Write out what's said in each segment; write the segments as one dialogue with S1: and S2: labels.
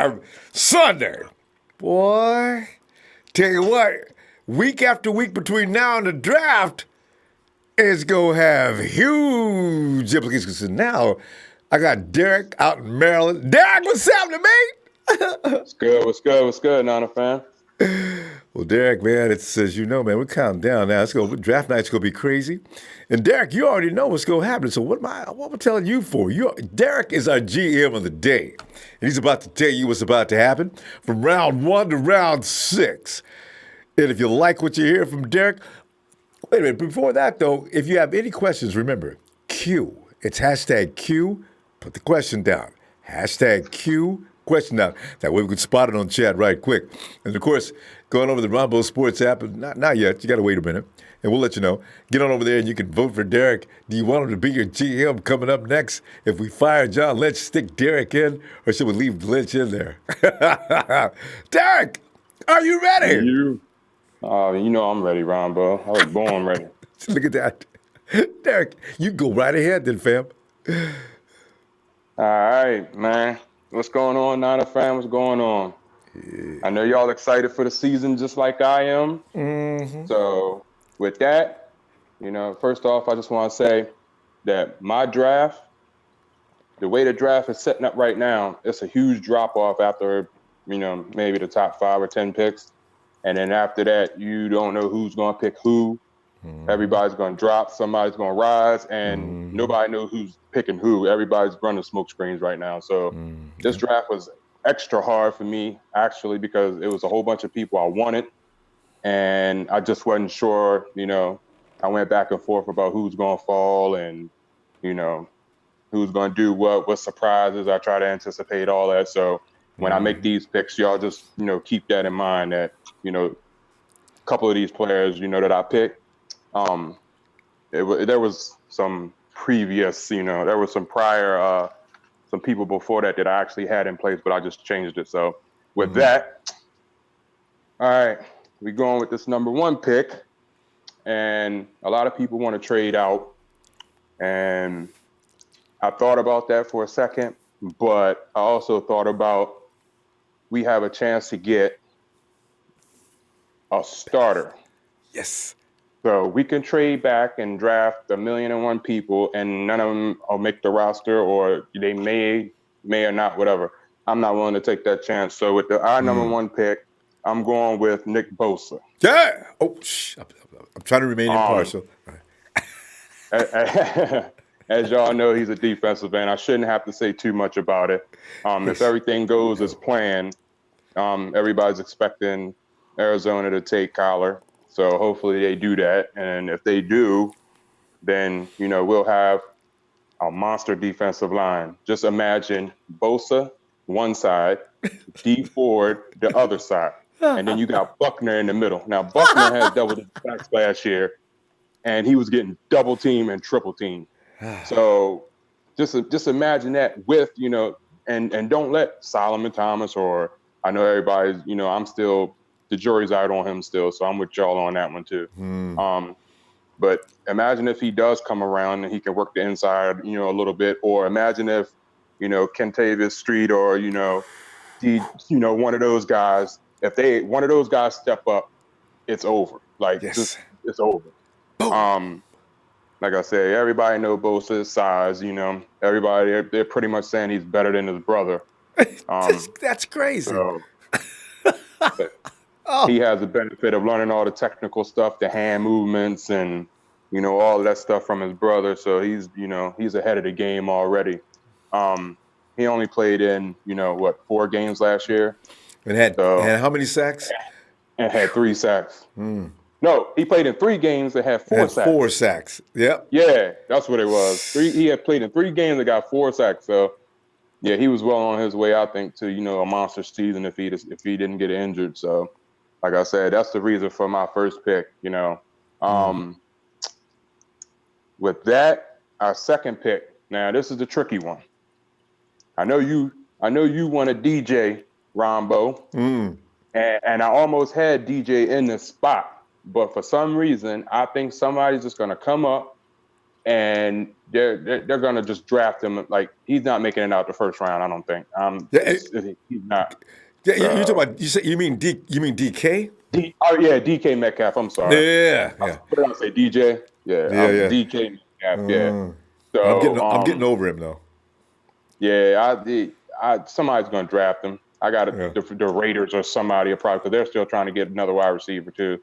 S1: Prime Sunday. Boy, tell you what, week after week between now and the draft is going to have huge implications. So now I got Derek out in Maryland. Derek, what's happening, mate?
S2: What's good, Nana fan?
S1: Well, Derek, man, it's as you know, man, we're counting down now. It's going draft night's gonna be crazy. And Derek, you already know what's gonna happen. So what am I telling you for? Derek is our GM of the day. And he's about to tell you what's about to happen from round 1 to round 6. And if you like what you hear from Derek, wait a minute, before that though, if you have any questions, remember, Q. It's hashtag Q, put the question down. Hashtag Q, question down. That way we can spot it on chat right quick. And of course, going over the Ronbo Sports app, not yet, you gotta wait a minute, and we'll let you know. Get on over there and you can vote for Derek. Do you want him to be your GM coming up next? If we fire John Lynch, stick Derek in, or should we leave Lynch in there? Derek, are you ready?
S2: You know I'm ready, Ronbo. I was born ready.
S1: Look at that. Derek, you go right ahead then, fam.
S2: All right, man. What's going on, Nana fan? What's going on? Yeah. I know y'all excited for the season just like I am.
S1: Mm-hmm.
S2: So with that, first off, I just want to say that my draft, the way the draft is setting up right now, it's a huge drop-off after, maybe the top 5 or 10 picks. And then after that, you don't know who's going to pick who. Mm-hmm. Everybody's going to drop. Somebody's going to rise. And nobody knows who's picking who. Everybody's running smoke screens right now. So this draft was extra hard for me, actually, because it was a whole bunch of people I wanted. And I just wasn't sure, I went back and forth about who's going to fall and, who's going to do what surprises. I try to anticipate all that. So when I make these picks, y'all just, keep that in mind that, a couple of these players, that I picked, there was some previous, there was some prior, some people before that I actually had in place, but I just changed it. So with that, all right, we're going with this number 1 pick. And a lot of people want to trade out. And I thought about that for a second, but I also thought about we have a chance to get a starter.
S1: Yes.
S2: So we can trade back and draft 1,000,001 people, and none of them will make the roster, or they may or not, whatever. I'm not willing to take that chance. So with our number 1 pick, I'm going with Nick Bosa.
S1: Yeah. Oh, I'm trying to remain impartial.
S2: As y'all know, he's a defensive end. I shouldn't have to say too much about it. If everything goes as planned, everybody's expecting Arizona to take Kyler. So hopefully they do that. And if they do, then, we'll have a monster defensive line. Just imagine Bosa one side, D Ford the other side. And then you got Buckner in the middle. Now, Buckner has double sacks last year, and he was getting double team and triple team. So just imagine that with, and don't let Solomon Thomas, or I know everybody's, I'm still, the jury's out on him still, so I'm with y'all on that one too. But imagine if he does come around and he can work the inside, a little bit, or imagine if, Kentavious Street or, one of those guys, if one of those guys step up, it's over. Like, it's over. Like I said, everybody know Bosa's size, everybody, they're pretty much saying he's better than his brother.
S1: That's crazy.
S2: So, he has the benefit of learning all the technical stuff, the hand movements, and all of that stuff from his brother. So he's ahead of the game already. He only played in 4 games last year,
S1: and had how many sacks?
S2: And had 3 sacks. No, he played in 3 games and had 4 sacks.
S1: 4 sacks. Yep.
S2: Yeah, that's what it was. He had played in 3 games and got 4 sacks. So yeah, he was well on his way, I think, to a monster season if he didn't get injured. So, like I said, that's the reason for my first pick. With that, our second pick. Now, this is the tricky one. I know you want a DJ, Ronbo, and I almost had DJ in this spot, but for some reason, I think somebody's just going to come up and they're gonna just draft him. Like he's not making it out the first round. I don't think.
S1: Yeah,
S2: He's not.
S1: yeah, you talking
S2: So
S1: about you mean DK?
S2: oh yeah, DK Metcalf. I'm sorry.
S1: Yeah, yeah,
S2: What did I say? DJ. Yeah,
S1: yeah, yeah.
S2: DK Metcalf. Yeah.
S1: I'm
S2: So
S1: getting over him though.
S2: yeah, somebody's gonna draft him. I got
S1: Yeah.
S2: the Raiders or somebody will probably because they're still trying to get another wide receiver too.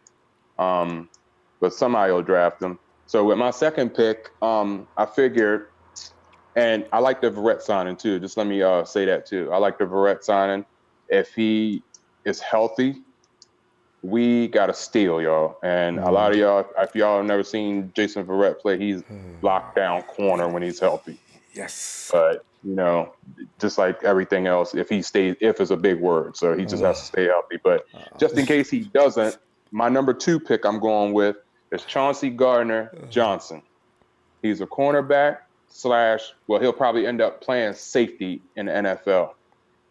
S2: But somebody will draft him. So with my second pick, I figured, and I like the Verrett signing too. Just let me say that too. I like the Verrett signing. If he is healthy, we got a steal, y'all. And a lot of y'all, if y'all have never seen Jason Verrett play, he's lockdown corner when he's healthy.
S1: Yes.
S2: But just like everything else, if is a big word, so he just has to stay healthy. But just in case he doesn't, my number 2 pick I'm going with is Chauncey Gardner-Johnson. He's a cornerback / he'll probably end up playing safety in the NFL.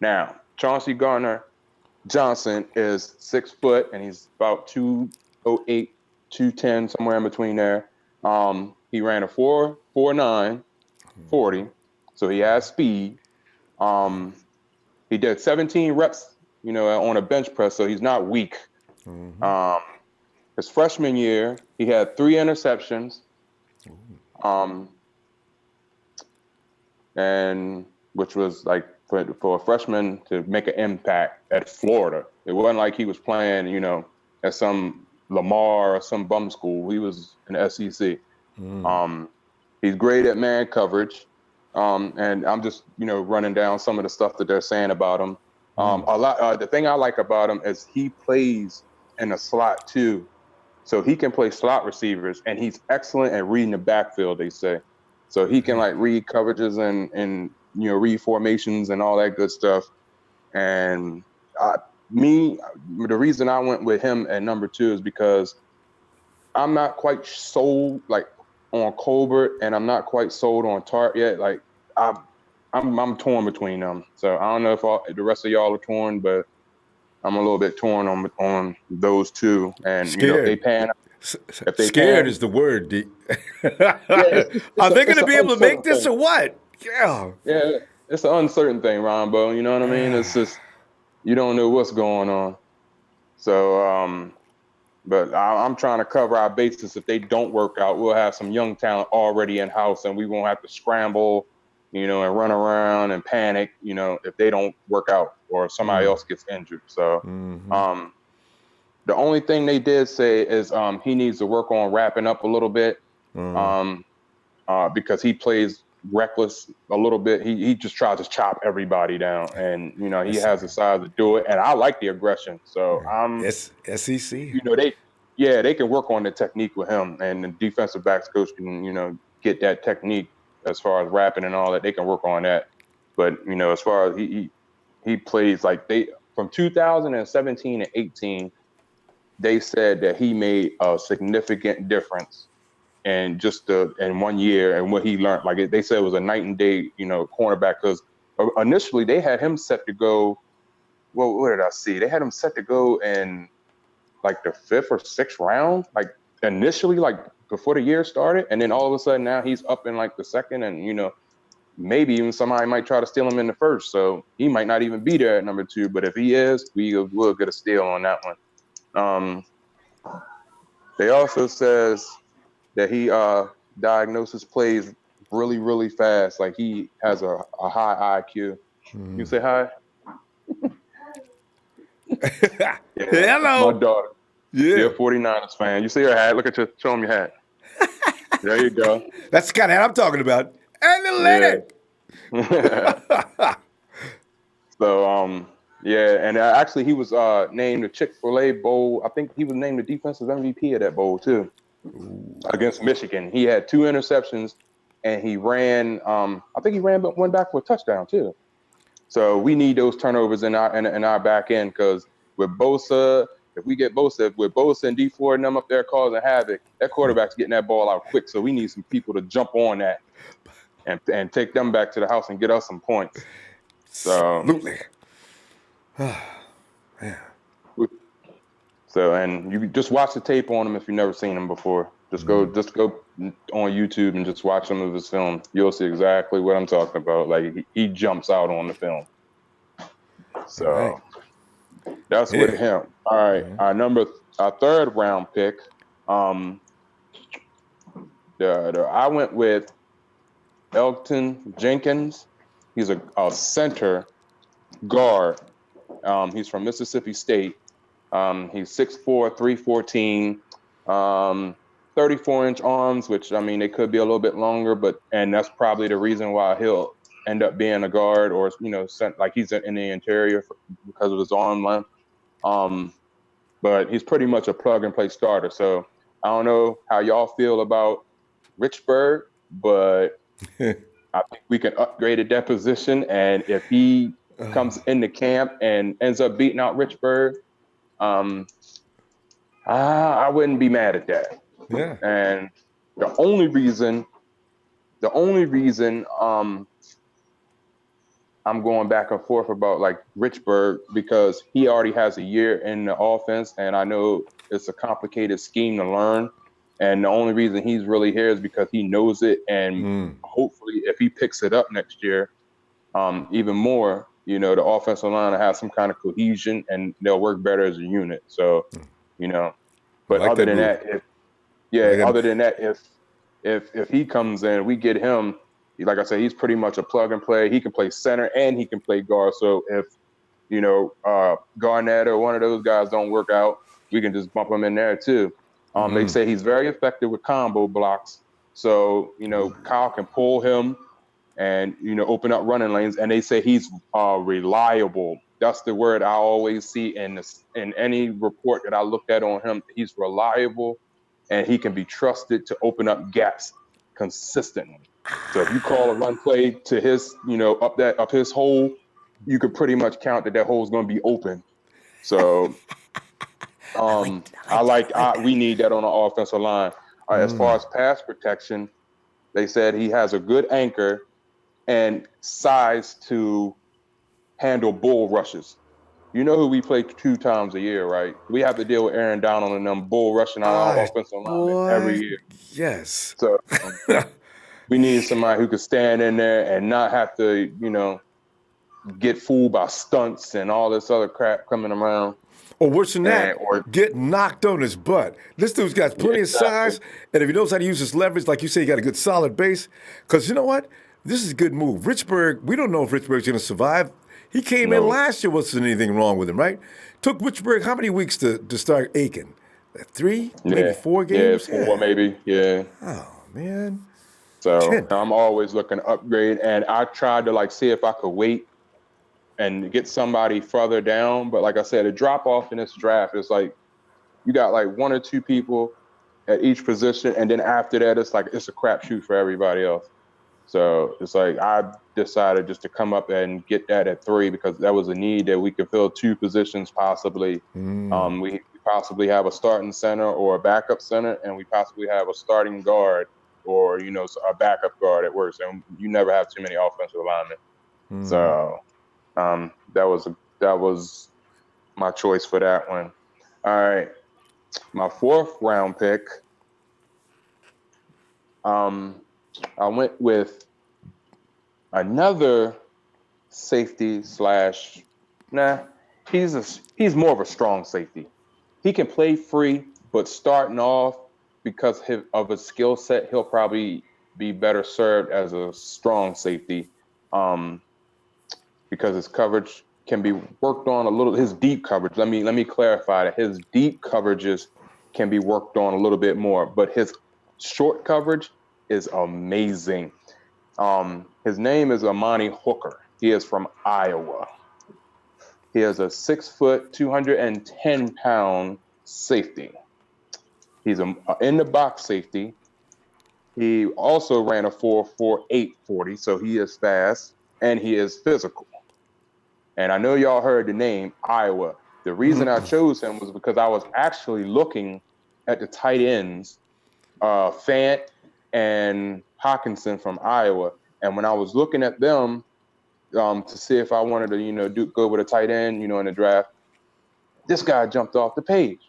S2: Now, Chauncey Gardner-Johnson is 6 foot and he's about 208, 210, somewhere in between there. He ran a 4.49 40. So he has speed. He did 17 reps, on a bench press, so he's not weak. His freshman year, he had 3 interceptions. And which was like for a freshman to make an impact at Florida. It wasn't like he was playing, at some Lamar or some bum school. He was an SEC. He's great at man coverage. And I'm just, running down some of the stuff that they're saying about him. The thing I like about him is he plays in a slot too. So he can play slot receivers, and he's excellent at reading the backfield, they say. So he can read coverages and read formations and all that good stuff. And the reason I went with him at number 2 is because I'm not quite sold on Colbert, and I'm not quite sold on Tart yet. Like I'm torn between them. So I don't know if the rest of y'all are torn, but I'm a little bit torn on those two. And
S1: Scared.
S2: If they pan,
S1: scared is the word. D. Are they going to be able to make this or what? Yeah.
S2: Yeah, it's an uncertain thing, Ronbo. You know what I mean? It's just you don't know what's going on. So, but I'm trying to cover our bases. If they don't work out, we'll have some young talent already in house, and we won't have to scramble, and run around and panic, if they don't work out or somebody else gets injured. So, the only thing they did say is he needs to work on wrapping up a little bit, because he plays reckless a little bit. He just tries to chop everybody down, and he has the size to do it. And I like the aggression. So
S1: SEC.
S2: They can work on the technique with him, and the defensive backs coach can get that technique as far as rapping and all that. They can work on that. But as far as he plays from 2017 and 18, they said that he made a significant difference. And just in 1 year and what he learned, like they said, it was a night and day, cornerback. Because initially they had him set to go. Well, what did I see? They had him set to go in like the 5th or 6th round, like initially, like before the year started, and then all of a sudden now he's up in like the 2nd, and maybe even somebody might try to steal him in the 1st. So he might not even be there at number 2. But if he is, we'll get a steal on that one. They also says that he diagnoses plays really, really fast. Like he has a high IQ. You say hi?
S1: Hello.
S2: My daughter.
S1: Yeah.
S2: You're a 49ers fan. You see her hat? Show them your hat. There you go.
S1: That's the kind of hat I'm talking about. Analytic.
S2: Yeah. So, and actually he was named the Chick-fil-A Bowl. I think he was named the defensive MVP of that bowl too. Against Michigan. He had 2 interceptions, and he ran. I think he went back for a touchdown too. So we need those turnovers in our back end, because with Bosa, if we get Bosa, with Bosa and D4 and them up there causing havoc, that quarterback's getting that ball out quick. So we need some people to jump on that and take them back to the house and get us some points. So
S1: absolutely.
S2: So, and you just watch the tape on him if you've never seen him before. Just go on YouTube and just watch some of his film. You'll see exactly what I'm talking about. Like he jumps out on the film.
S1: All right.
S2: So that's with
S1: Yeah.
S2: him. All right, our third round pick. I went with Elgton Jenkins. He's a center guard. He's from Mississippi State. He's 6'4", 314, 34-inch arms, which, I mean, they could be a little bit longer, and that's probably the reason why he'll end up being a guard or, like he's in the interior because of his arm length. But he's pretty much a plug-and-play starter. So I don't know how y'all feel about Richburg, but I think we can upgrade at that position. And if he comes into camp and ends up beating out Richburg, I wouldn't be mad at that.
S1: Yeah.
S2: And the only reason I'm going back and forth about like Richburg because he already has a year in the offense, and I know it's a complicated scheme to learn. And the only reason he's really here is because he knows it, and hopefully, if he picks it up next year, even more, the offensive line will have some kind of cohesion, and they'll work better as a unit. So, but
S1: like
S2: other than
S1: move.
S2: that, if he comes in, we get him. Like I said, he's pretty much a plug and play. He can play center and he can play guard. So if Garnett or one of those guys don't work out, we can just bump him in there too. They say he's very effective with combo blocks. So Kyle can pull him and open up running lanes. And they say he's reliable. That's the word I always see in any report that I looked at on him. He's reliable, and he can be trusted to open up gaps consistently. So if you call a run play to his, up his hole, you could pretty much count that hole is going to be open. So we need that on the offensive line. As far as pass protection, they said he has a good anchor and size to handle bull rushes. You know who we play 2 times a year, right? We have to deal with Aaron Donald and them bull rushing our offensive linemen every year.
S1: Yes.
S2: So we need somebody who could stand in there and not have to, get fooled by stunts and all this other crap coming around.
S1: Or worse than that, get knocked on his butt. This dude's got plenty of size, and if he knows how to use his leverage, like you say, he got a good solid base. Because you know what? This is a good move. Richburg, we don't know if Richburg's going to survive. He came in last year, wasn't anything wrong with him, right? Took Richburg how many weeks to start aching? 3, maybe 4 games?
S2: Yeah, 4 maybe, yeah.
S1: Oh, man.
S2: So I'm always looking to upgrade, and I tried to see if I could wait and get somebody further down. But like I said, a drop off in this draft is like you got 1 or 2 people at each position, and then after that, it's a crapshoot for everybody else. So it's I decided just to come up and get that at 3 because that was a need that we could fill 2 positions possibly. We possibly have a starting center or a backup center, and we possibly have a starting guard or a backup guard at worst. And you never have too many offensive linemen. So that was my choice for that one. All right, my 4th round pick. I went with another safety / he's more of a strong safety. He can play free, but starting off because of his skill set, he'll probably be better served as a strong safety because his coverage can be worked on a little. His deep coverage, let me clarify that his deep coverages can be worked on a little bit more, but his short coverage is amazing. His name is Amani Hooker. He is from Iowa. He is a 6 foot, 210-pound safety. He's an in the box safety. He also ran a 4.48 40, so he is fast and he is physical. And I know y'all heard the name Iowa. The reason I chose him was because I was actually looking at the tight ends, Fant and Hawkinson from Iowa. And when I was looking at them to see if I wanted to, go with a tight end, in the draft, this guy jumped off the page.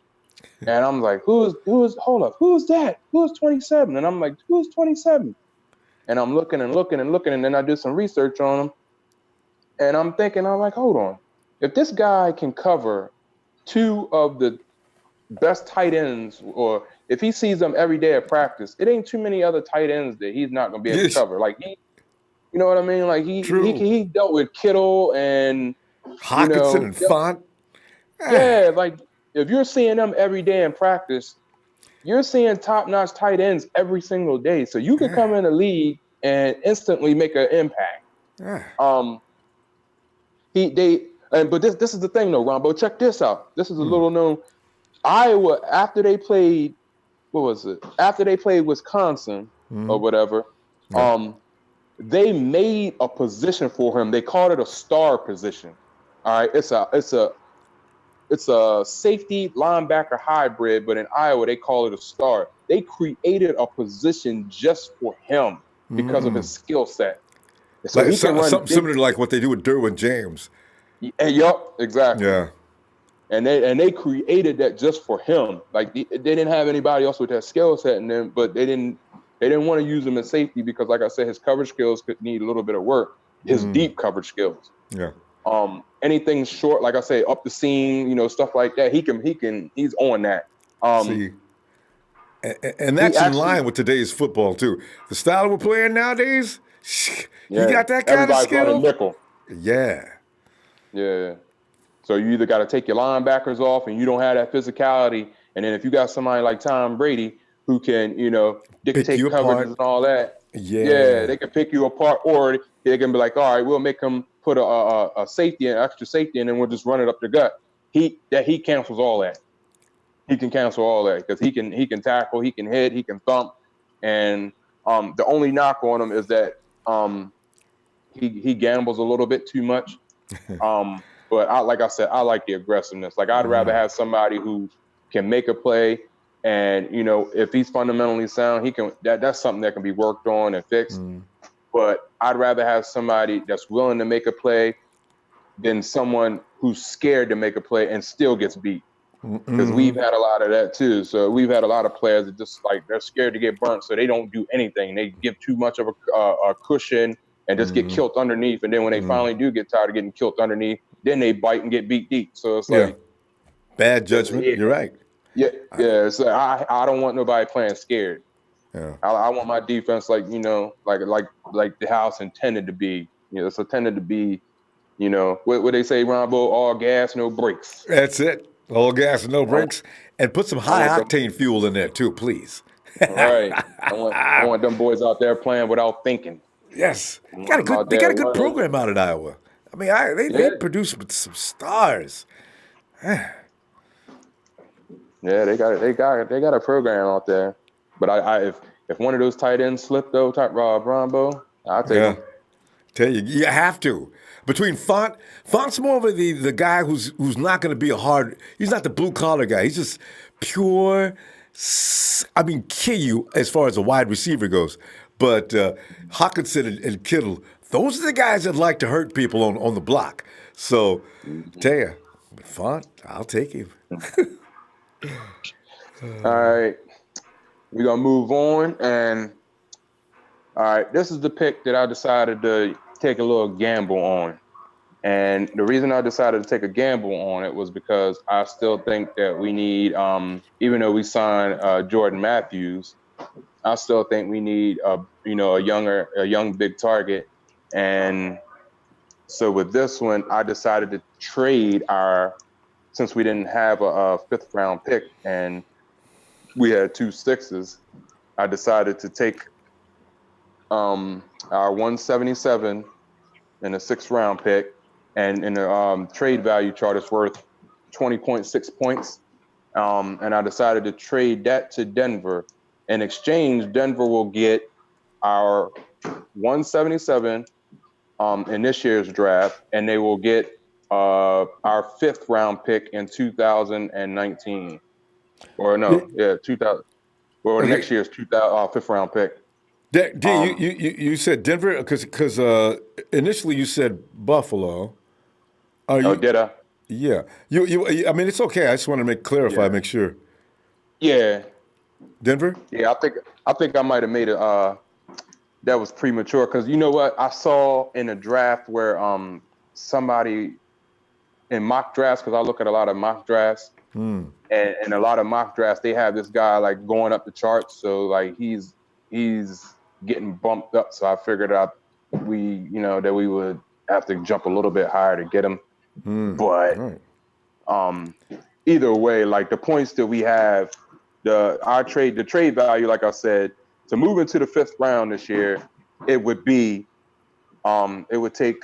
S2: And I'm like, hold up, who's that? Who's 27? And I'm like, who's 27? And I'm looking and looking and looking, and then I did some research on him. And I'm thinking, I'm like, hold on. If this guy can cover two of the best tight ends, or if he sees them every day at practice, it ain't too many other tight ends that he's not gonna be able to
S1: Yes,
S2: cover. Like you know what I mean? Like
S1: true.
S2: he dealt with Kittle and
S1: Hawkinson and Font. Ah,
S2: yeah, like if you're seeing them every day in practice, you're seeing top-notch tight ends every single day. So you could come in the league and instantly make an impact.
S1: ah.
S2: Um, but this is the thing though, Ronbo. Check this out. This is a little known. Iowa, after they played, what was it? After they played Wisconsin or whatever,
S1: Yeah.
S2: they made a position for him. They called it a star position. All right, it's a safety linebacker hybrid, but in Iowa they call it a star. They created a position just for him because of his skill set. So
S1: Like
S2: he can run
S1: something
S2: big.
S1: similar to like what they do with Derwin James.
S2: Yup, exactly.
S1: Yeah.
S2: And they created that just for him. Like they didn't have anybody else with that skill set in them, but they didn't want to use him in safety because, like I said, his coverage skills could need a little bit of work. His deep coverage skills.
S1: Yeah.
S2: Anything short, like I say, up the seam, stuff like that. He's on that.
S1: See, and
S2: He
S1: that's in
S2: actually,
S1: line with today's football too. The style we're playing nowadays, he
S2: yeah,
S1: got that kind of
S2: everybody's running
S1: skill.
S2: nickel.
S1: Yeah.
S2: Yeah. So you either got to take your linebackers off and you don't have that physicality. And then if you got somebody like Tom Brady who can,
S1: Pick
S2: dictate
S1: you
S2: coverages
S1: apart.
S2: and all that, yeah,
S1: Yeah.
S2: they can pick you apart, or they can be like, all right, we'll make him put a safety, an extra safety, and then we'll just run it up the gut. He cancels all that. He can cancel all that because he can tackle, he can hit, he can thump, and the only knock on him is that he gambles a little bit too much. But like I said, I like the aggressiveness. Like I'd rather have somebody who can make a play, and if he's fundamentally sound, he can. That's something that can be worked on and fixed. But I'd rather have somebody that's willing to make a play than someone who's scared to make a play and still gets beat. Because we've had a lot of that too. So we've had a lot of players that just like they're scared to get burnt, so they don't do anything. They give too much of a cushion and just get killed underneath. And then when they finally do get tired of getting killed underneath, then they bite and get beat deep. So it's
S1: Yeah.
S2: like,
S1: Bad judgment. You're right.
S2: yeah. So I don't want nobody playing scared.
S1: Yeah.
S2: I want my defense like like the house intended to be. It's intended to be. What they say, Ronbo, all gas, no brakes.
S1: That's it. All gas and no
S2: I,
S1: brakes. And put some
S2: I
S1: high
S2: want them.
S1: octane fuel in there too, please.
S2: Right. I want them boys out there playing without thinking.
S1: Yes.
S2: I want them out
S1: They got
S2: there
S1: a good
S2: running.
S1: program out at Iowa. I mean,
S2: Yeah.
S1: they produce some stars.
S2: Yeah, they got a program out there. But if one of those tight ends slipped though, type Ronbo, I'll take
S1: Yeah.
S2: him.
S1: Tell you, you have to. Between Font's more of the guy who's not going to be he's not the blue collar guy. He's just pure, kill you as far as a wide receiver goes. But Hawkinson and Kittle, those are the guys that like to hurt people on the block. So, tell you, Font, I'll take him.
S2: All right, we're gonna move on, and all right, this is the pick that I decided to take a little gamble on. And the reason I decided to take a gamble on it was because I still think that we need, even though we signed Jordan Matthews, I still think we need a young big target. And so with this one, I decided to trade since we didn't have a fifth round pick and we had 2 sixes, I decided to take our 177 and a 6th round pick. And in the trade value chart, it's worth 20.6 points. And I decided to trade that to Denver. In exchange, Denver will get our 177 in this year's draft, and they will get our 5th round pick in 2019. Or no, yeah, 2000. Or next year's 5th round pick.
S1: You said Denver because initially you said Buffalo.
S2: Did I?
S1: Yeah. I mean, it's okay. I just want to clarify,
S2: Yeah.
S1: make sure.
S2: Yeah,
S1: Denver?
S2: yeah. I think I might have made it. That was premature because you know what I saw in a draft where somebody in mock drafts, because I look at a lot of mock drafts, and a lot of mock drafts they have this guy like going up the charts, so like he's getting bumped up. So I figured out that we would have to jump a little bit higher to get him. But
S1: All right.
S2: either way, like the points that we have, the trade value, like I said, to move into the 5th round this year, it would take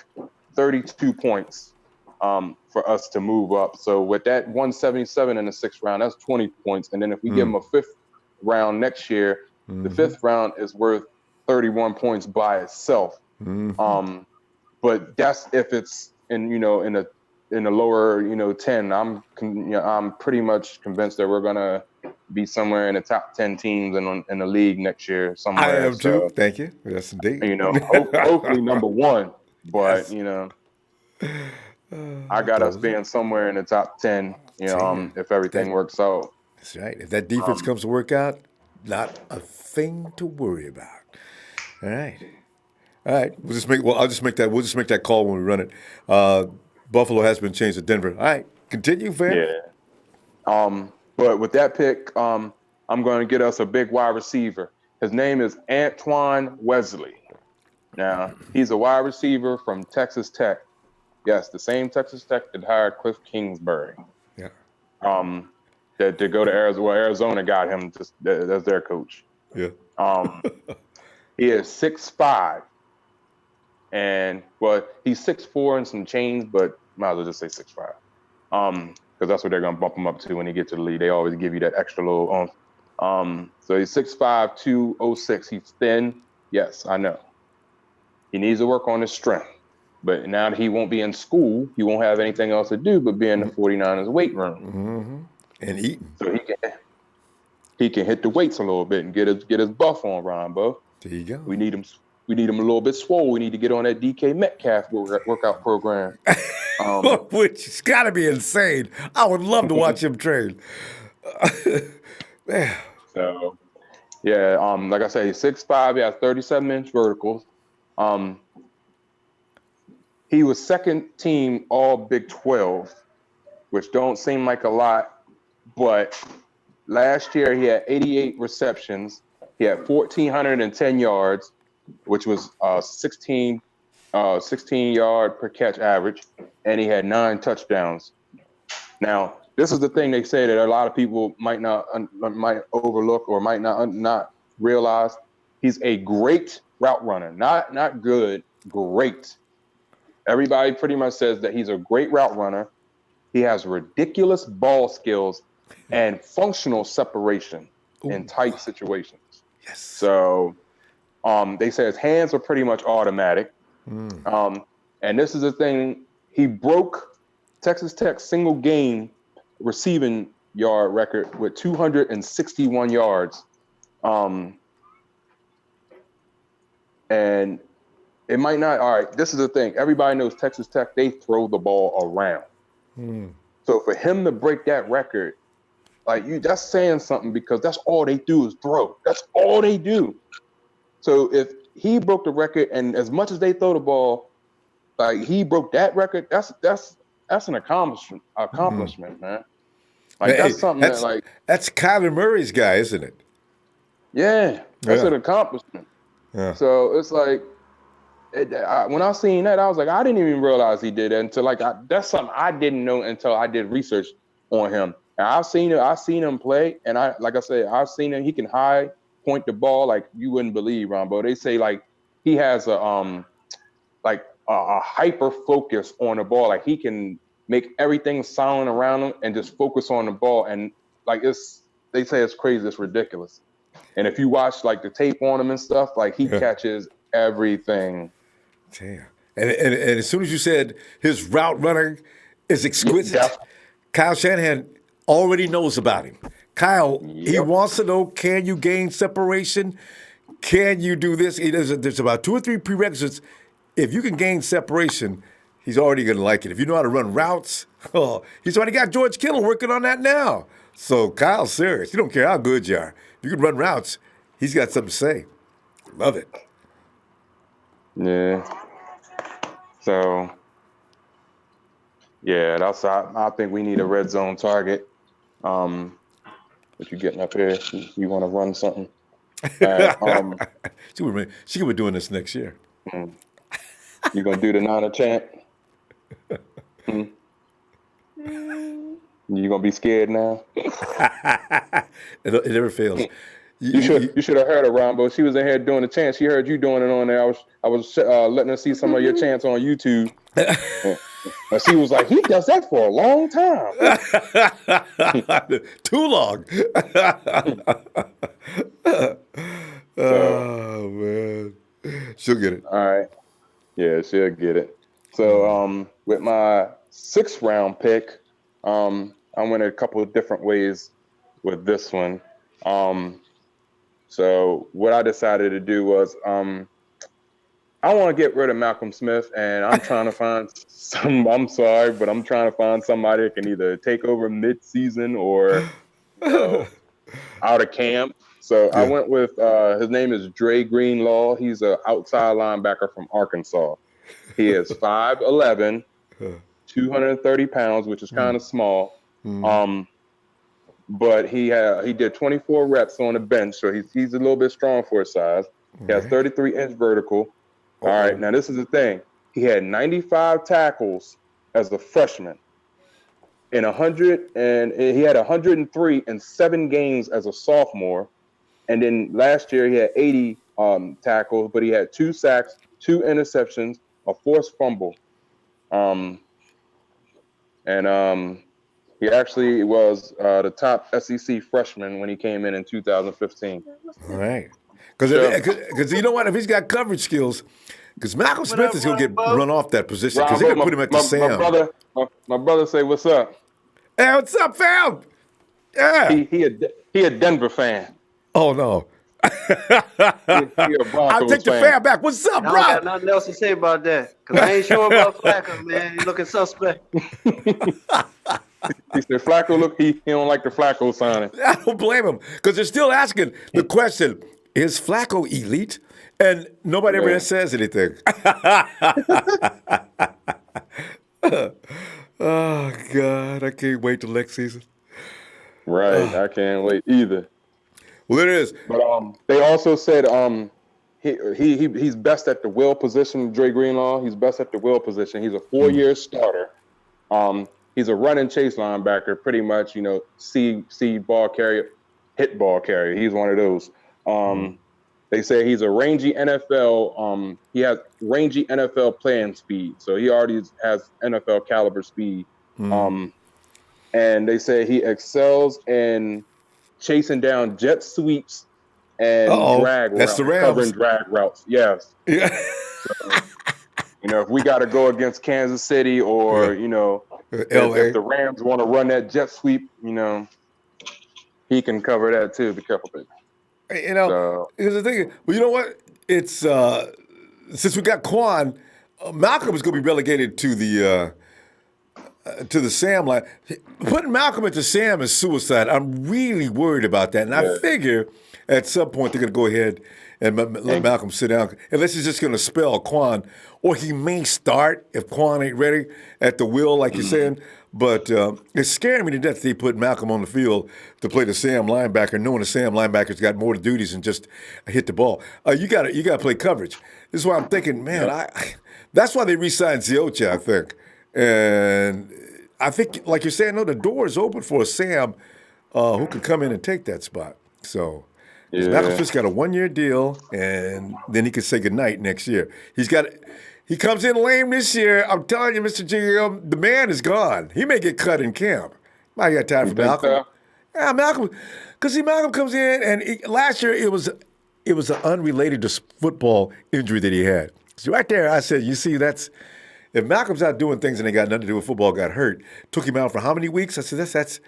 S2: 32 points for us to move up. So with that 177 in the 6th round, that's 20 points. And then if we give him a 5th round next year, the 5th round is worth 31 points by itself. But that's if it's in the lower 10. I'm pretty much convinced that we're gonna be somewhere in the top 10 teams in the league next year somewhere.
S1: I am too. Thank you. Yes, indeed.
S2: Hopefully number one. But
S1: Yes.
S2: I got us being somewhere in the top 10. If everything works out.
S1: That's right. If that defense comes to work out, not a thing to worry about. All right. All right. We'll just make that call when we run it. Buffalo has been changed to Denver. All right. Continue, fam.
S2: Yeah. But with that pick, I'm going to get us a big wide receiver. His name is Antoine Wesley. Now, he's a wide receiver from Texas Tech. Yes, the same Texas Tech that hired Cliff Kingsbury.
S1: Yeah.
S2: To go to Arizona. Well, Arizona got him as their coach.
S1: Yeah.
S2: He is 6'5", and he's 6'4" and some change, but might as well just say 6'5", because that's what they're gonna bump him up to when he gets to the league. They always give you that extra little oomph. So he's 6'5", 206. He's thin. Yes, I know. He needs to work on his strength. But now that he won't be in school, he won't have anything else to do but be in the 49ers weight room.
S1: And eating.
S2: So he can hit the weights a little bit and get his buff on, Ronbo.
S1: There you go.
S2: We need him a little bit swole. We need to get on that DK Metcalf workout program.
S1: Which has got to be insane. I would love to watch him train. Man.
S2: So, yeah, like I said, he's 6'5", he has 37-inch verticals. He was second team All Big 12, which don't seem like a lot, but last year he had 88 receptions. He had 1,410 yards, which was 16 yard per catch average, and he had 9 touchdowns. Now, this is the thing they say that a lot of people might overlook or might not realize. He's a great route runner, not good, great. Everybody pretty much says that he's a great route runner. He has ridiculous ball skills and functional separation in tight situations.
S1: Yes.
S2: So they say his hands are pretty much automatic. And this is the thing. He broke Texas Tech's single game receiving yard record with 261 yards. And it might not. All right, this is the thing. Everybody knows Texas Tech, they throw the ball around. So for him to break that record, that's saying something, because that's all they do is throw. That's all they do. So if he broke the record, and as much as they throw the ball, he broke that record, that's an accomplishment, man. That's something
S1: that's Kyler Murray's guy, isn't it?
S2: Yeah, that's an accomplishment.
S1: Yeah.
S2: So it's like, when I seen that, I was like, I didn't even realize he did that until that's something I didn't know until I did research on him. And I've seen him play, and I've seen him. He can high point the ball like you wouldn't believe, Ronbo. They say he has a hyper focus on the ball. Like he can make everything silent around him and just focus on the ball. And they say it's crazy, it's ridiculous. And if you watch the tape on him and stuff, he catches everything.
S1: Damn. And as soon as you said his route running is exquisite, Kyle Shanahan already knows about him. Kyle, he wants to know, can you gain separation? Can you do this? There's about 2 or 3 prerequisites. If you can gain separation, he's already going to like it. If you know how to run routes, Oh, he's already got George Kittle working on that now. So Kyle's serious. He don't care how good you are. If you can run routes, he's got something to say. Love it.
S2: Yeah. So, yeah, I think we need a red zone target. What you getting up here? You want to run something? All right.
S1: She could be doing this next year.
S2: You gonna do the Niner chant? You gonna be scared now?
S1: It never fails.
S2: You should have heard her, Ronbo. She was in here doing the chant. She heard you doing it on there. I was letting her see some of your chants on YouTube. And she was like, he does that for a long time.
S1: Too long. Oh, man. She'll get it.
S2: All right. Yeah, she'll get it. So with my 6th round pick, I went a couple of different ways with this one. So what I decided to do was I want to get rid of Malcolm Smith, and I'm trying to find I'm sorry, but I'm trying to find somebody that can either take over mid-season or out of camp. So I went with his name is Dre Greenlaw. He's an outside linebacker from Arkansas. He is 5'11", 230 pounds, which is kind of small. But he did 24 reps on the bench, so he's a little bit strong for his size. He has 33-inch vertical. All right, now this is the thing. He had 95 tackles as a freshman. He had 103 in 7 games as a sophomore. And then last year he had 80 tackles, but he had 2 sacks, 2 interceptions, a forced fumble. He actually was the top SEC freshman when he came in 2015.
S1: All right. Because you know what? If he's got coverage skills, because Malcolm Smith is going to get run off that position because they're going to put him at the Sam.
S2: My brother say, what's up?
S1: Hey, what's up, fam? Yeah.
S2: He a Denver fan.
S1: Oh, no.
S2: He
S1: I'll take the fam back. What's up, bro?
S3: I don't got nothing else to say about that. Because I ain't sure about Flacco, man. He looking suspect.
S2: He said Flacco, he don't like the Flacco signing.
S1: I don't blame him because they're still asking the question, is Flacco elite? And nobody ever says anything. Oh, God. I can't wait till next season.
S2: Right. I can't wait either.
S1: Well, it is.
S2: But they also said he's best at the will position, Dre Greenlaw. He's best at the will position. He's a 4-year starter. He's a run and chase linebacker, pretty much, see ball carrier, hit ball carrier. He's one of those. They say he's a rangy NFL. He has rangy NFL playing speed. So he already has NFL caliber speed. And they say he excels in chasing down jet sweeps and drag routes.
S1: That's the Rams.
S2: Covering drag routes. Yes.
S1: Yeah.
S2: So, if we got to go against Kansas City or,
S1: LA.
S2: If the Rams want to run that jet sweep, he can cover that too. Be careful, baby.
S1: Here's the thing. Well, you know what? It's since we got Quan, Malcolm is going to be relegated to the Sam line. Putting Malcolm into Sam is suicide. I'm really worried about that, and I figure at some point they're going to go ahead and let Malcolm sit down, unless he's just going to spell Quan, or he may start if Quan ain't ready at the will, like you're saying. But it's scaring me to death that they put Malcolm on the field to play the Sam linebacker, knowing the Sam linebacker's got more duties than just hit the ball. You got to play coverage. This is why I'm thinking, man. That's why they re-signed Ziocha, I think. And I think, like you're saying, the door is open for a Sam who can come in and take that spot. So Malcolm Smith's got a 1-year deal, and then he can say goodnight next year. He comes in lame this year. I'm telling you, Mr. GM, the man is gone. He may get cut in camp. I got time for Malcolm. So? Yeah, Malcolm. Because Malcolm comes in, and last year it was an unrelated to football injury that he had. So right there, I said, you see, if Malcolm's out doing things and they got nothing to do with football, got hurt, took him out for how many weeks? I said, that's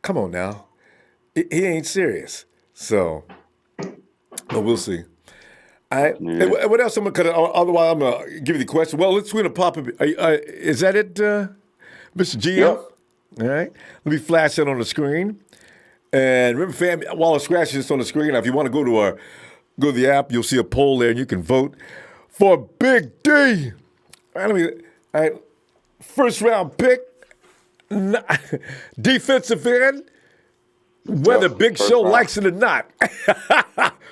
S1: come on now. He ain't serious. So, but we'll see. All right. Yeah. Hey, what else? Otherwise, I'm going to give you the question. Well, let's swing a pop. Is that it, Mr. Mr. GM.
S2: Yep.
S1: All right. Let me flash that on the screen. And remember, fam, while I'm scratching this on the screen, if you want to go to the app, you'll see a poll there, and you can vote for Big D. All right, first round pick, defensive end, whether Big
S2: first
S1: Show
S2: round.
S1: likes it or not.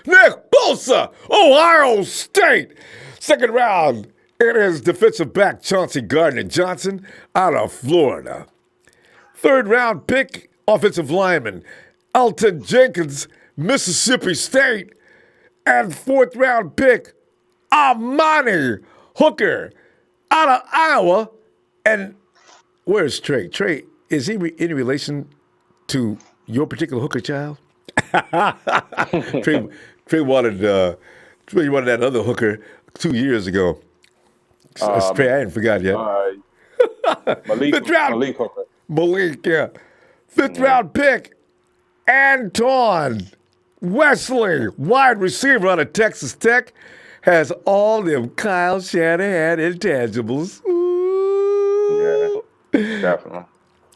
S1: Nick Bosa, Ohio State. Second round, it is defensive back Chauncey Gardner-Johnson out of Florida. Third round pick, offensive lineman Elgton Jenkins, Mississippi State. And fourth round pick, Amani Hooker out of Iowa. And where's Trey? Trey, is he any relation to your particular Hooker child? Trey wanted that other Hooker 2 years ago. Trey, I hadn't forgot yet.
S2: Malik Hooker.
S1: Malik, yeah. Fifth round pick, Antoine Wesley, wide receiver out of Texas Tech, has all them Kyle Shanahan intangibles. Ooh.
S2: Yeah, definitely.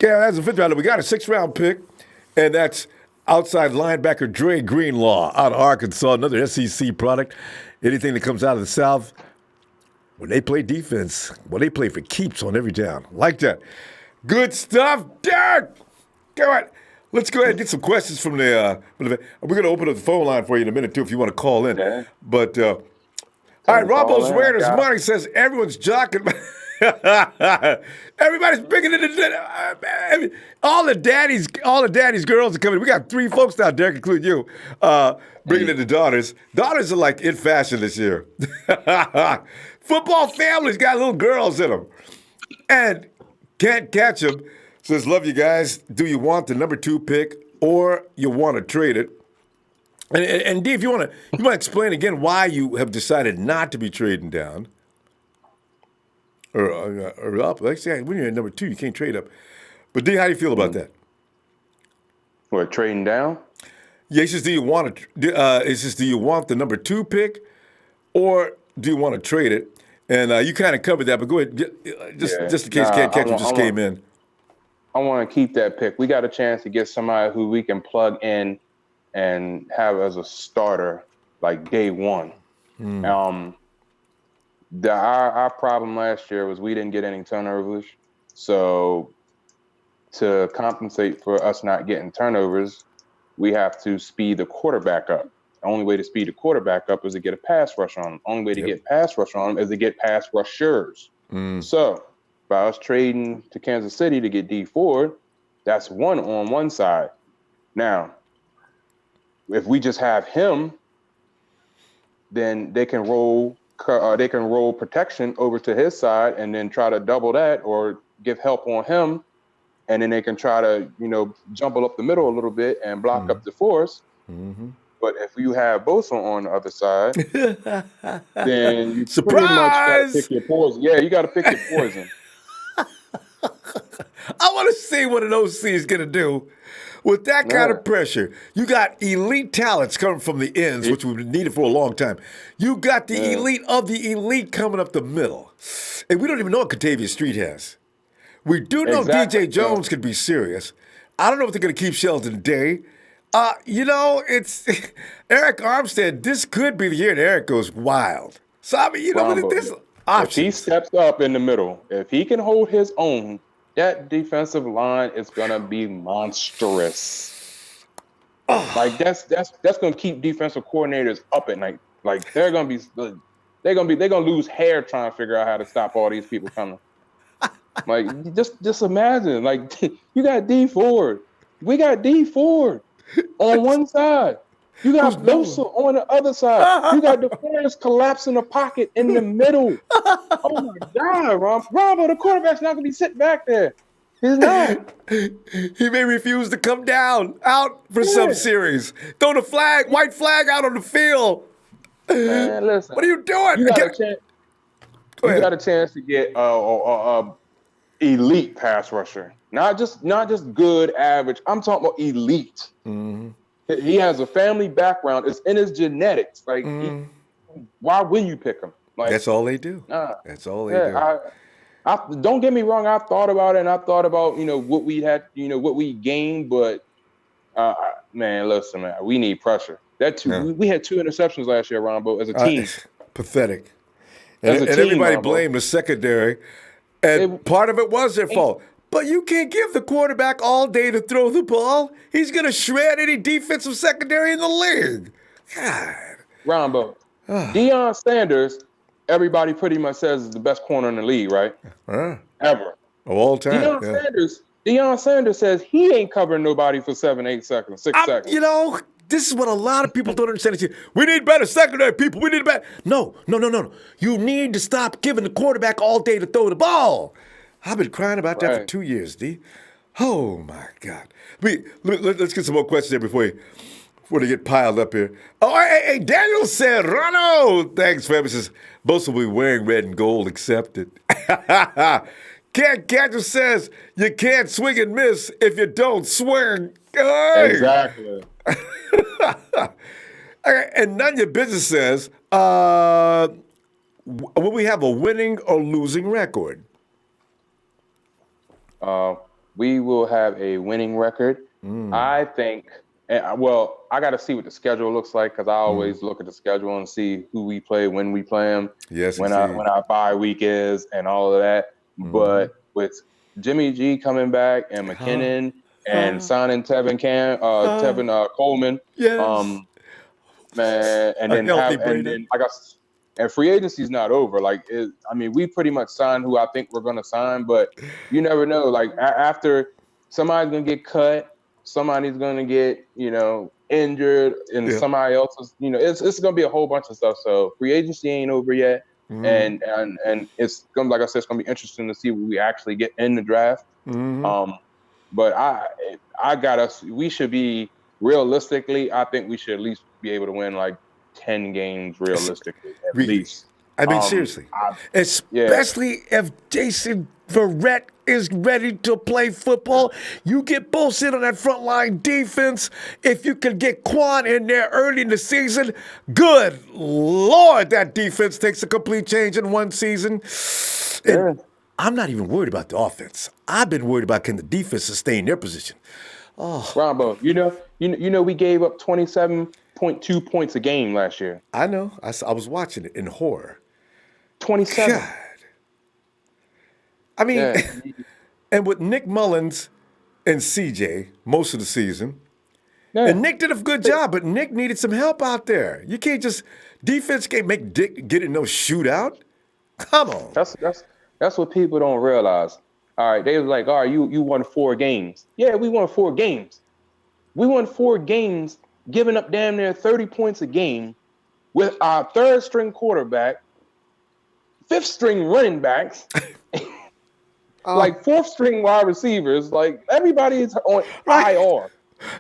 S1: Yeah, that's a fifth rounder. We got a sixth round pick, and that's outside linebacker Dre Greenlaw out of Arkansas, another SEC product. Anything that comes out of the South, when they play defense, they play for keeps on every down. Like that. Good stuff, Derek. Come on. Let's go ahead and get some questions from the. We're going to open up the phone line for you in a minute, too, if you want to call in.
S2: Okay.
S1: But, all right, Ronbo's wearing his money, says everyone's jocking. Everybody's bringing in all the daddies' girls are coming. We got 3 folks now, Derek, including you, bringing in the daughters. Daughters are like in fashion this year. Football families got little girls in them. And can't catch them. Says, love you guys. Do you want the number 2 pick or you want to trade it? And D, if you want to explain again why you have decided not to be trading down or up. Like I say, when you're at number 2, you can't trade up. But D, how do you feel about that?
S2: What, trading down?
S1: Yeah, it's just do you want the number 2 pick or do you want to trade it? And you kind of covered that, but go ahead, just in case can't catch you just came in.
S2: I want to keep that pick. We got a chance to get somebody who we can plug in and have as a starter like day one. Our problem last year was we didn't get any turnovers. So to compensate for us not getting turnovers, we have to speed the quarterback up. The only way to speed the quarterback up is to get a pass rush on him. Only way to get pass rush on him is to get pass rushers. So by us trading to Kansas City to get D Ford, that's one on one side. Now, if we just have him, then they can roll protection over to his side and then try to double that or give help on him, and then they can try to jumble up the middle a little bit and block up the force. But if you have Bosa on the other side, then you pretty much got to pick your poison. Yeah, you got to pick your poison.
S1: I want to see what an OC is going to do with that kind of pressure. You got elite talents coming from the ends, which we've needed for a long time. You got the elite of the elite coming up the middle. And we don't even know what Katavius Street has. We do know DJ Jones could be serious. I don't know if they're going to keep Sheldon Day. It's Eric Armstead. This could be the year that Eric goes wild. So, I mean,
S2: Ronbo,
S1: this option.
S2: If he steps up in the middle, if he can hold his own, that defensive line is gonna be monstrous. Like that's gonna keep defensive coordinators up at night. Like they're gonna lose hair trying to figure out how to stop all these people coming. Like just imagine, like you got D Ford, we got D Ford on one side. You got Bosa on the other side. You got the players collapsing the pocket in the middle. Oh my God, Ronbo, the quarterback's not gonna be sitting back there. He's not.
S1: He may refuse to come out for some series. Throw the white flag out on the field.
S2: Man, listen.
S1: What are you doing?
S2: You got a chance to get elite pass rusher. Not just good, average. I'm talking about elite. He has a family background. It's in his genetics. Like, why wouldn't you pick him? Like,
S1: that's all they do. That's all they do.
S2: Don't get me wrong. I've thought about it, and I've thought about what we had, what we gained. But man, listen, man, we need pressure. We had 2 interceptions last year, Ronbo, as a team.
S1: Pathetic. And,
S2: As a
S1: and
S2: team,
S1: everybody
S2: Ronbo.
S1: blamed the secondary, and part of it was their fault. But you can't give the quarterback all day to throw the ball. He's going to shred any defensive secondary in the league. God.
S2: Ronbo, Deion Sanders, everybody pretty much says is the best corner in the league, right? Ever.
S1: Of all time.
S2: Deion Sanders says he ain't covering nobody for 7, 8 seconds, 6 seconds.
S1: This is what a lot of people don't understand. We need better secondary people. We need better. No. You need to stop giving the quarterback all day to throw the ball. I've been crying about that for 2 years, D. Oh, my God. Let's get some more questions here before they get piled up here. Oh, hey, Daniel Serrano. Thanks for everything. Bosa will be wearing red and gold, accepted. Cat Catcher says you can't swing and miss if you don't swing. Hey.
S2: Exactly.
S1: And None Your Business says, will we have a winning or losing record?
S2: We will have a winning record. I think. Well, I got to see what the schedule looks like because I always look at the schedule and see who we play, when we play them, when our bye week is, and all of that. But with Jimmy G coming back and McKinnon and signing Tevin Coleman, man, and then free agency's not over. We pretty much signed who I think we're gonna sign, but you never know. Like after somebody's gonna get cut, somebody's gonna get injured, and somebody else is it's gonna be a whole bunch of stuff. So free agency ain't over yet. And it's gonna, like I said, it's gonna be interesting to see what we actually get in the draft. But I got us. We should be realistically. I think we should at least be able to win like 10 games realistically at least.
S1: I mean, seriously, especially if Jason Verrett is ready to play football. You get both in on that front line defense. If you can get Quan in there early in the season, good Lord, that defense takes a complete change in one season. And I'm not even worried about the offense. I've been worried about can the defense sustain their position. Oh,
S2: Ronbo, we gave up 27.2 points a game last year.
S1: I know. I was watching it in horror.
S2: 27.
S1: God. I mean, and with Nick Mullins and CJ most of the season, and Nick did a good job, but Nick needed some help out there. You can't just defense can't make Dick get in no shootout. Come on.
S2: That's what people don't realize. All right, they was like, all right, you won 4 games. Yeah, we won 4 games. We won 4 games, giving up damn near 30 points a game with our 3rd string quarterback, 5th string running backs, like 4th string wide receivers. Like everybody is on IR.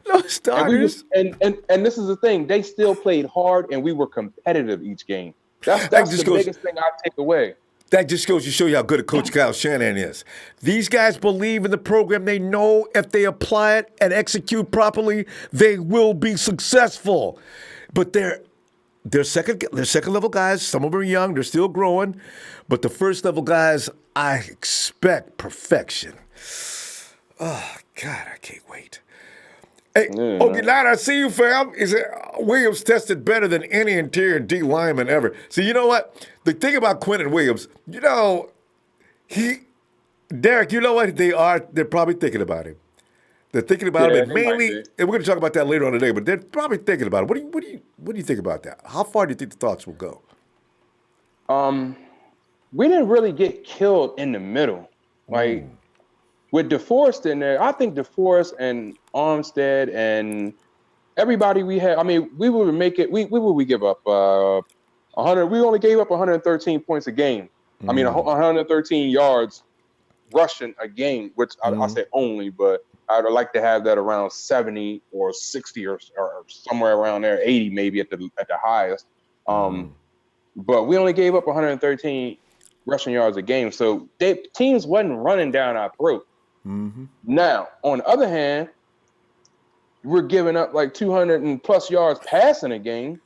S1: No starters.
S2: And this is the thing. They still played hard and we were competitive each game. That's the biggest thing I take away.
S1: That just goes to show you how good a coach Kyle Shanahan is. These guys believe in the program. They know if they apply it and execute properly, they will be successful. But they're second level guys. Some of them are young. They're still growing. But the first level guys, I expect perfection. Oh, God, I can't wait. Hey, okay, now I see you, fam. Is it Williams tested better than any interior D lineman ever? See, you know what? The thing about Quentin Williams, Derek, you know what they're probably thinking about him. They're thinking about him, and mainly, and we're going to talk about that later on today. But they're probably thinking about it. What do you think about that? How far do you think the thoughts will go?
S2: We didn't really get killed in the middle, like. With DeForest in there, I think DeForest and Armstead and everybody we had. I mean, we would make it. We give up 100. We only gave up 113 points a game. I mean, 113 yards rushing a game, which I say only, but I'd like to have that around 70 or 60 or somewhere around there, 80 maybe at the highest. But we only gave up 113 rushing yards a game, so teams wasn't running down our throat. Now, on the other hand, we're giving up like 200 and plus yards passing a game.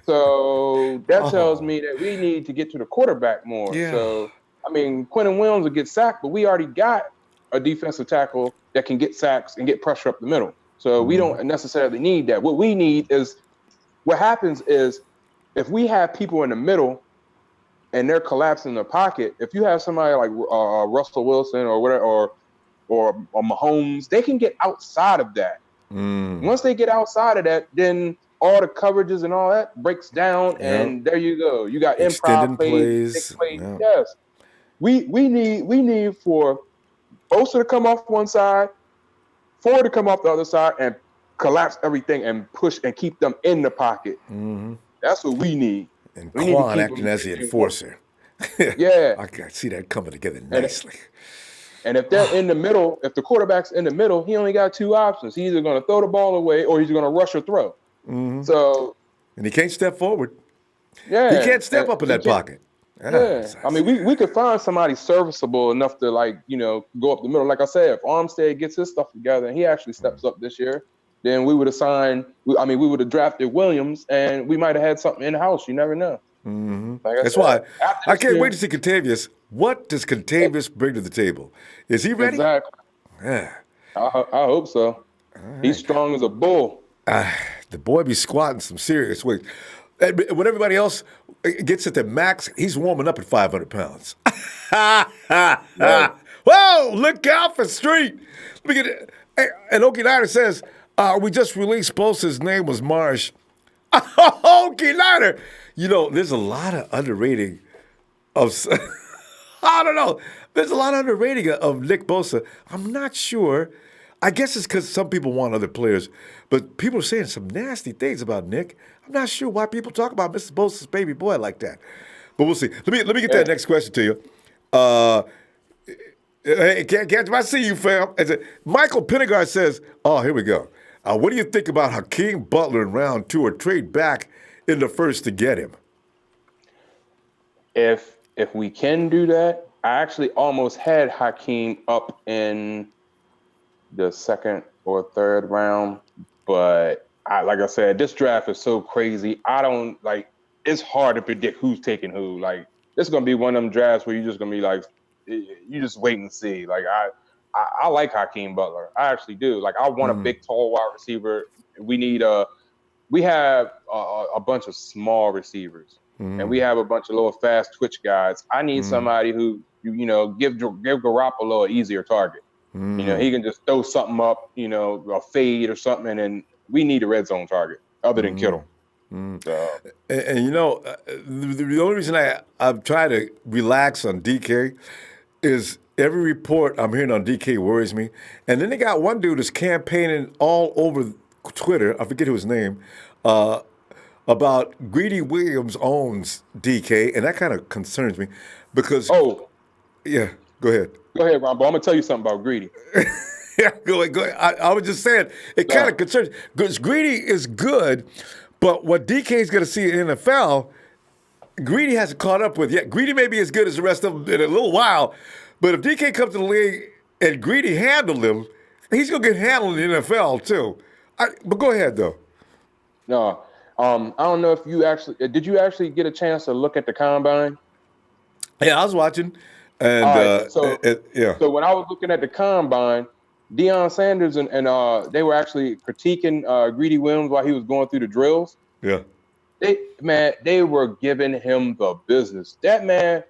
S2: So that tells me that we need to get to the quarterback more. Yeah. So I mean, Quentin Williams will get sacked, but we already got a defensive tackle that can get sacks and get pressure up the middle. So we don't necessarily need that. What we need is what happens is if we have people in the middle and they're collapsing the pocket, if you have somebody like Russell Wilson or whatever, or Mahomes, they can get outside of that. Once they get outside of that, then all the coverages and all that breaks down, and there you go. You got
S1: Extending
S2: improv plays.
S1: Yeah.
S2: Yes, we need for Bosa to come off one side, Ford to come off the other side, and collapse everything and push and keep them in the pocket. That's what we need.
S1: And
S2: we
S1: Quan acting as the enforcer.
S2: Yeah,
S1: I can see that coming together nicely.
S2: And if they're in the middle, if the quarterback's in the middle, he only got two options. He's either going to throw the ball away or he's going to rush or throw.
S1: And he can't step forward.
S2: Yeah,
S1: he can't step up in that pocket.
S2: I mean, we could find somebody serviceable enough to go up the middle. Like I said, if Armstead gets his stuff together and he actually steps up this year, then we would have signed. We would have drafted Williams, and we might have had something in the house. You never know.
S1: That's why I can't wait to see Contavious. What does Contavious bring to the table? Is he ready?
S2: Exactly.
S1: Yeah.
S2: I hope so. Right. He's strong as a bull.
S1: The boy be squatting some serious weight. When everybody else gets at the max, he's warming up at 500 pounds. Whoa, look out for street. Let me get it. And Okie Niner says, we just released Bosa's name was Marsh. Okie Niner. There's a lot of underrating of, I don't know. There's a lot of underrating of Nick Bosa. I'm not sure. I guess it's because some people want other players, but people are saying some nasty things about Nick. I'm not sure why people talk about Mr. Bosa's baby boy like that, but we'll see. Let me get that next question to you. Hey, can't I see you, fam? Michael Penegard says, "Oh, here we go. What do you think about Hakeem Butler in round 2 or trade back in the first to get him?"
S2: If we can do that, I actually almost had Hakeem up in the second or third round, but like I said, this draft is so crazy. It's hard to predict who's taking who. Like, it's gonna be one of them drafts where you're just gonna be like, you just wait and see. Like, I like Hakeem Butler. I actually do. Like, I want a big, tall wide receiver. We have a bunch of small receivers, and we have a bunch of little fast twitch guys. I need somebody who give Garoppolo an easier target. He can just throw something up, a fade or something, and then we need a red zone target other than Kittle. So.
S1: And the only reason I've tried to relax on DK is every report I'm hearing on DK worries me. And then they got one dude that's campaigning all over Twitter, I forget his name, about Greedy Williams owns DK, and that kind of concerns me because yeah, go ahead.
S2: Go ahead, Ronbo. I'm gonna tell you something about Greedy.
S1: Yeah, go ahead. I was just saying it kind of concerns because Greedy is good, but what DK is going to see in the NFL, Greedy hasn't caught up with yet. Greedy may be as good as the rest of them in a little while, but if DK comes to the league and Greedy handled him, he's going to get handled in the NFL too. But go ahead though.
S2: No, I don't know if did you actually get a chance to look at the combine?
S1: Yeah, I was watching. And
S2: so when I was looking at the combine, Deion Sanders and they were actually critiquing Greedy Williams while he was going through the drills.
S1: Yeah.
S2: They were giving him the business. That man,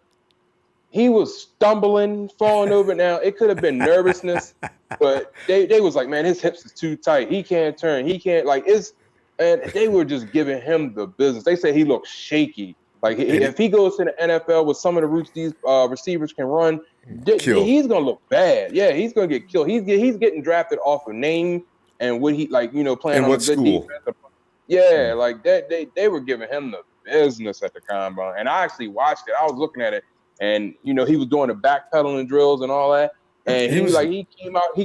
S2: he was stumbling, falling over. Now, it could have been nervousness, but they was like, man, his hips is too tight. He can't turn. He can't, and they were just giving him the business. They said he looked shaky. Like, if he goes to the NFL with some of the routes these receivers can run, he's going to look bad. Yeah, he's going to get killed. He's getting drafted off of name and what he, playing
S1: on
S2: a
S1: good
S2: school. Defense. Yeah, like that. They were giving him the business at the combine. And I actually watched it. I was looking at it, and, he was doing the backpedaling drills and all that. And he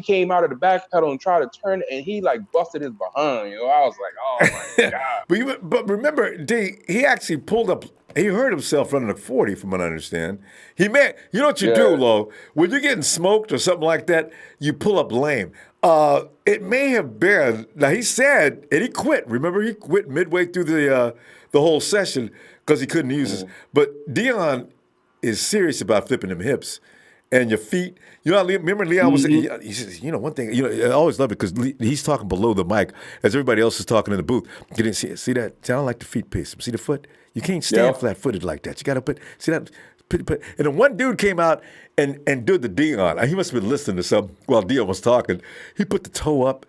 S2: came out of the back pedal and tried to turn it, and he busted his behind. I was like, oh my God.
S1: But remember, D, he actually pulled up. He hurt himself running a 40, from what I understand. You know what you do, Lo? When you're getting smoked or something like that, you pull up lame. It may have been. Now he said, and he quit. Remember, he quit midway through the whole session because he couldn't use his. But Deion is serious about flipping them hips. And your feet, remember Leon was saying, he says, one thing, I always love it because he's talking below the mic as everybody else is talking in the booth. You didn't see that? I don't like the feet piece. See the foot? You can't stand flat-footed like that. You got to see that? And then one dude came out and did the Dion. He must have been listening to something while Dion was talking. He put the toe up,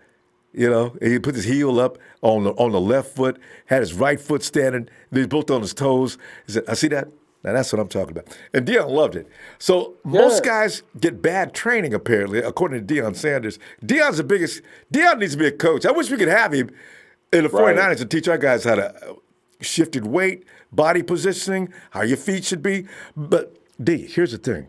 S1: and he put his heel up on the left foot, had his right foot standing, they both on his toes. He said, I see that? Now, that's what I'm talking about. And Deion loved it. So most guys get bad training, apparently, according to Deion Sanders. Deion's the biggest. Deion needs to be a coach. I wish we could have him in the 49ers to teach our guys how to shifted weight, body positioning, how your feet should be. But, D, here's the thing.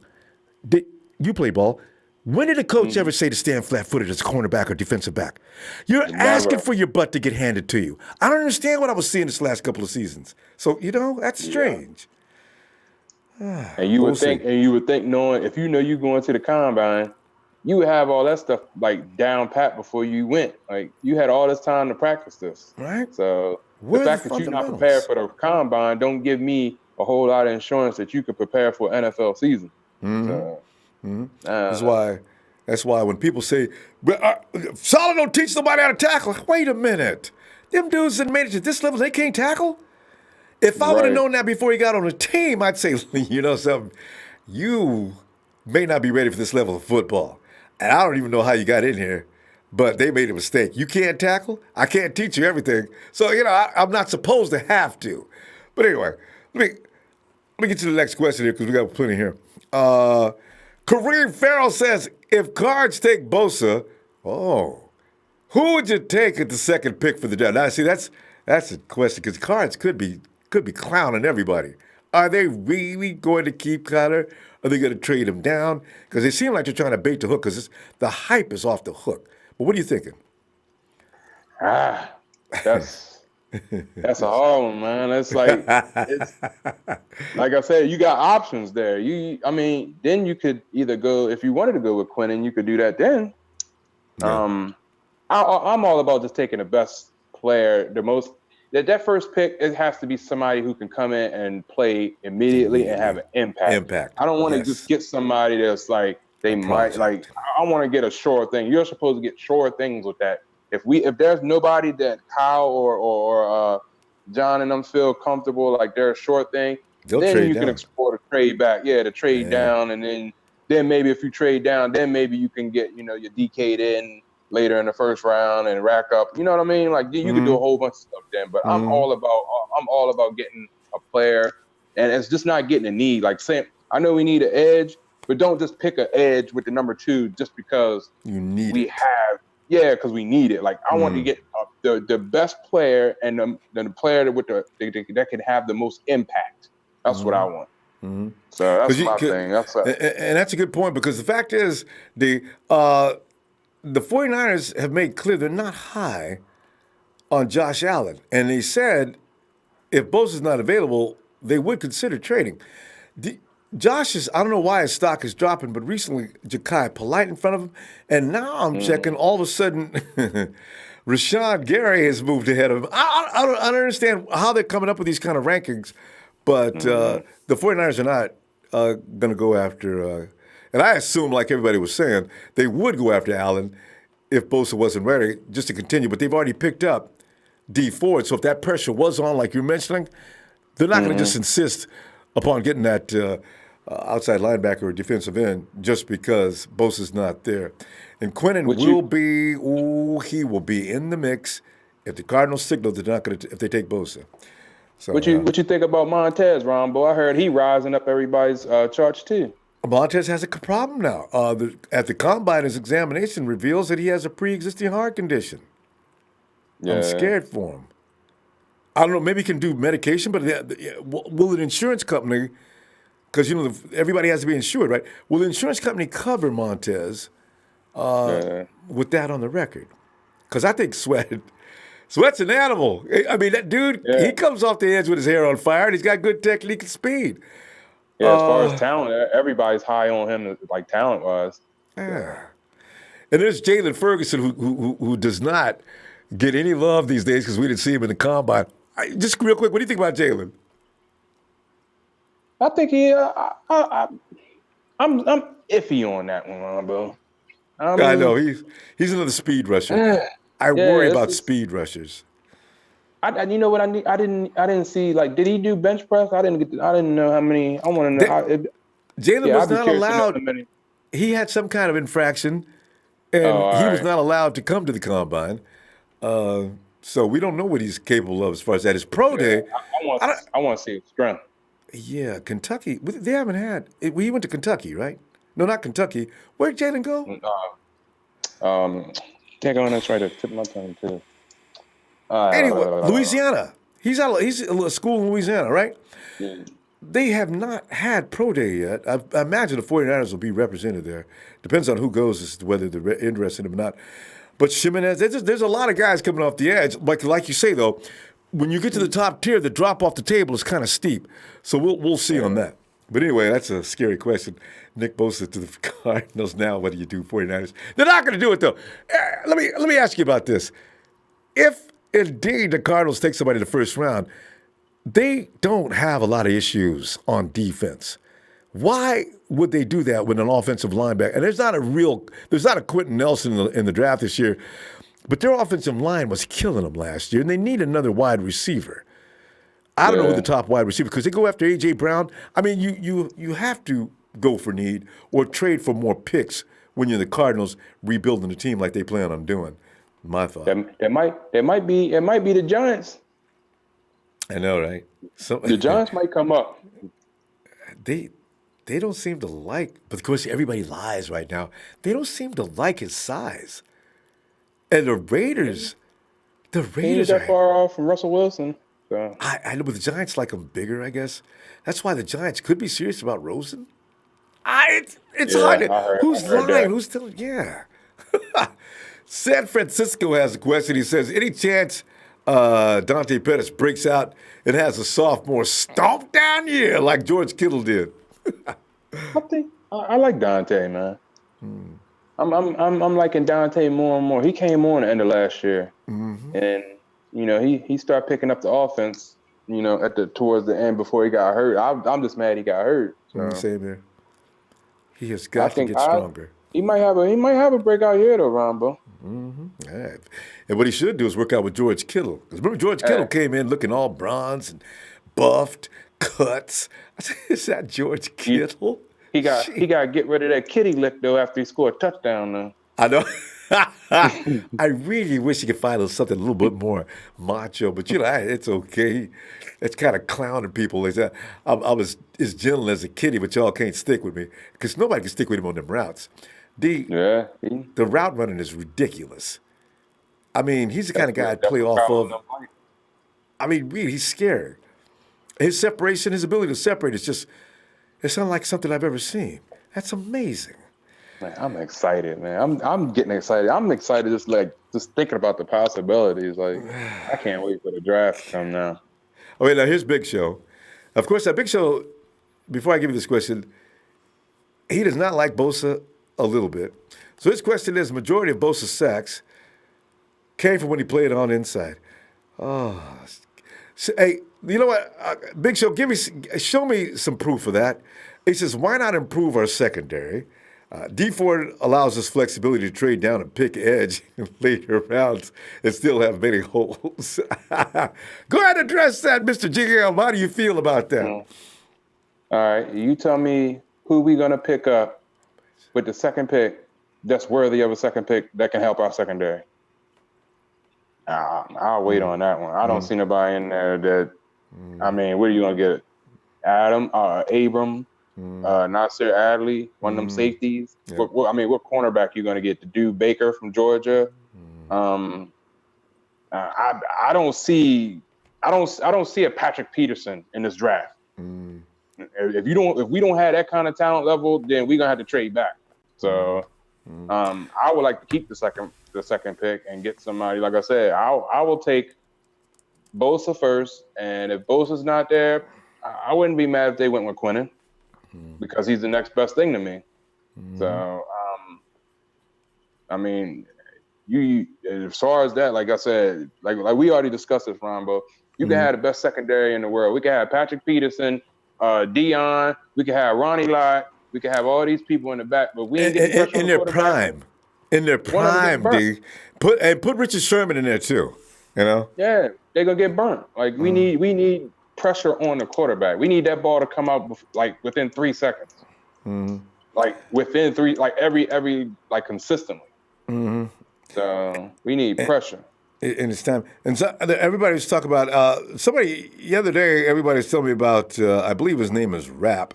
S1: You play ball. When did a coach ever say to stand flat-footed as a cornerback or defensive back? You're asking for your butt to get handed to you. I don't understand what I was seeing this last couple of seasons. So, that's strange.
S2: And you would think, knowing if you going to the combine, you would have all that stuff like down pat before you went. Like you had all this time to practice this.
S1: Right.
S2: So the fact that you're not prepared for the combine don't give me a whole lot of insurance that you could prepare for NFL season.
S1: That's why when people say, Solid don't teach somebody how to tackle. Wait a minute. Them dudes that made it to this level, they can't tackle? If I would have known that before he got on the team, I'd say, something, you may not be ready for this level of football. And I don't even know how you got in here, but they made a mistake. You can't tackle? I can't teach you everything. So, I'm not supposed to have to. But anyway, let me get to the next question here because we got plenty here. Kareem Farrell says, if Cards take Bosa, who would you take at the second pick for the draft? Now, see, that's a question because Cards could be clowning everybody. Are they really going to keep Kyler? Are they going to trade him down? Because they seem like they're trying to bait the hook because the hype is off the hook. But what are you thinking?
S2: That's a hard one, man. It's like I said, you got options there. Then you could either go, if you wanted to go with Quinnen, you could do that then. Yeah. I'm all about just taking the best player, the most. That first pick, it has to be somebody who can come in and play immediately and have an impact. I don't want to just get somebody that's like I want to get a sure thing. You're supposed to get sure things with that. If there's nobody that Kyle or John and them feel comfortable like they're a sure thing, then you can explore the trade back. Yeah, the trade down, and then maybe if you trade down, then maybe you can get your DK'd in later in the first round and rack up. You know what I mean? Like you can do a whole bunch of stuff then. But I'm all about getting a player, and it's just not getting a need. Like saying, I know we need an edge, but don't just pick an edge with the number 2 just because because we need it. Like I want to get the best player and the player that can have the most impact. That's what I want. So that's my thing.
S1: And that's a good point because the fact is the 49ers have made clear they're not high on Josh Allen. And they said if Bosa's not available, they would consider trading. Josh I don't know why his stock is dropping, but recently Ja'Kai Polite in front of him. And now I'm checking, all of a sudden, Rashawn Gary has moved ahead of him. I don't understand how they're coming up with these kind of rankings, but the 49ers are not going to go after and I assume, like everybody was saying, they would go after Allen if Bosa wasn't ready just to continue. But they've already picked up D Ford. So if that pressure was on, like you're mentioning, they're not going to just insist upon getting that outside linebacker or defensive end just because Bosa's not there. And Quinnen he will be in the mix if the Cardinals signal they're not going to if they take Bosa. So,
S2: what you think about Montez, Ronbo? I heard he rising up everybody's charts too.
S1: Montez has a problem now. At the combine, his examination reveals that he has a pre-existing heart condition. I'm scared for him. I don't know. Maybe he can do medication, but will an insurance company? Because everybody has to be insured, right? Will the insurance company cover Montez with that on the record? Because I think Sweat's an animal. I mean, that dude, he comes off the edge with his hair on fire, and he's got good technique and speed.
S2: Yeah, as far as talent, everybody's high on him, like talent-wise.
S1: Yeah. And there's Jalen Ferguson, who does not get any love these days because we didn't see him in the combine. Just real quick, what do you think about Jalen?
S2: I think I'm iffy on that one, Ronbo.
S1: I know he's another speed rusher. I worry about speed rushers.
S2: You know what I need? I didn't see, like, did he do bench press? I didn't know how many. I want to know how.
S1: Jalen
S2: Yeah,
S1: was
S2: I'd be
S1: not
S2: curious to know
S1: allowed.
S2: how many.
S1: He had some kind of infraction,
S2: Oh,
S1: and
S2: all
S1: he was
S2: right.
S1: not allowed to come to the combine. So we don't know what he's capable of as far as that. His pro
S2: Yeah,
S1: day, I don't,
S2: I want to see his strength.
S1: yeah, Kentucky. They haven't had. He went to Kentucky, right? No, not Kentucky. Where'd Jalen go?
S2: Can't go on. That's right. The tip of my tongue too.
S1: Anyway, Louisiana. He's at a school in Louisiana, right? They have not had pro day yet. I imagine the 49ers will be represented there. Depends on who goes as to whether they're interested in him or not. But Jimenez, there's a lot of guys coming off the edge. Like you say, though, when you get to the top tier, the drop off the table is kind of steep. So we'll see on that. But anyway, that's a scary question. Nick Bosa to the Cardinals now. What do you do, 49ers? They're not going to do it, though. Let me ask you about this. If indeed the Cardinals take somebody in the first round, they don't have a lot of issues on defense. Why would they do that with an offensive linebacker? And there's not a Quentin Nelson in the draft this year, but their offensive line was killing them last year, and they need another wide receiver. I don't know who the top wide receiver, because they go after A.J. Brown. I mean, you have to go for need or trade for more picks when you're the Cardinals rebuilding the team like they plan on doing. My thought.
S2: It might be the Giants.
S1: I know, right? So
S2: The Giants might come up.
S1: they don't seem to like, but of course everybody lies right now. They don't seem to like his size. And the Raiders
S2: He ain't that far off from Russell Wilson. So
S1: I know, but the Giants like him bigger, I guess. That's why the Giants could be serious about Rosen. It's hard to, who's lying?
S2: that.
S1: Who's telling? Yeah. San Francisco has a question. He says, any chance Dante Pettis breaks out and has a sophomore stomp down year like George Kittle did?
S2: I like Dante, man. I'm liking Dante more and more. He came on at the end of last year, and he started picking up the offense. Towards the end before he got hurt. I'm just mad he got hurt. So.
S1: Same here. He has got to get stronger.
S2: He might have a breakout year though, Ronbo.
S1: All right. And what he should do is work out with George Kittle. Because remember, George Kittle came in looking all bronze and buffed, cuts. I said, is that George Kittle?
S2: He got to get rid of that kitty lick though after he scored a touchdown though.
S1: I know. I really wish he could find something a little bit more macho, but it's okay. It's kind of clowning people. Like that. I was as gentle as a kitty, but y'all can't stick with me because nobody can stick with him on them routes. The route running is ridiculous. I mean, he's the kind of guy I'd play off of. I mean, really, he's scared. His separation, his ability to separate it's unlike something I've ever seen. That's amazing.
S2: Man, I'm excited, man. I'm getting excited. I'm excited just thinking about the possibilities. Like, I can't wait for the draft to come now.
S1: Okay, now here's Big Show. Of course, that Big Show, before I give you this question, he does not like Bosa a little bit. So his question is, majority of Bosa's sacks came from when he played on inside. Oh, so, hey, you know what? Big Show, show me some proof of that. He says, why not improve our secondary? D Ford allows us flexibility to trade down and pick edge in later rounds and still have many holes. Go ahead and address that, Mr. GM. How do you feel about that?
S2: All right, you tell me who we gonna pick up with the second pick that's worthy of a second pick that can help our secondary. I'll wait on that one. I don't see nobody in there that. I mean, where are you gonna get it? Abram. Nasir Adley, one of them safeties. Yeah. What cornerback you going to get? The dude Baker from Georgia. I don't see a Patrick Peterson in this draft. If we don't have that kind of talent level, then we're gonna have to trade back. So I would like to keep the second pick and get somebody. Like I said, I will take Bosa first, and if Bosa's not there, I wouldn't be mad if they went with Quinnen. Because he's the next best thing to me. So, I mean, you as far as that, like I said, like we already discussed this, Ronbo. You can have the best secondary in the world. We can have Patrick Peterson Dion. We could have Ronnie Lott. We could have all these people in the back, but we ain't getting pressure on
S1: In
S2: the
S1: their
S2: quarterback.
S1: prime. In their
S2: One of them getting
S1: prime,
S2: burnt.
S1: D. Put Richard Sherman in there too. You know?
S2: Yeah, they're gonna get burnt. Like we need pressure on the quarterback. We need that ball to come out like within 3 seconds. Like within 3, like every like consistently. So we need pressure.
S1: And it's time. And so everybody was talking about somebody the other day. Everybody was telling me about. I believe his name is Rap,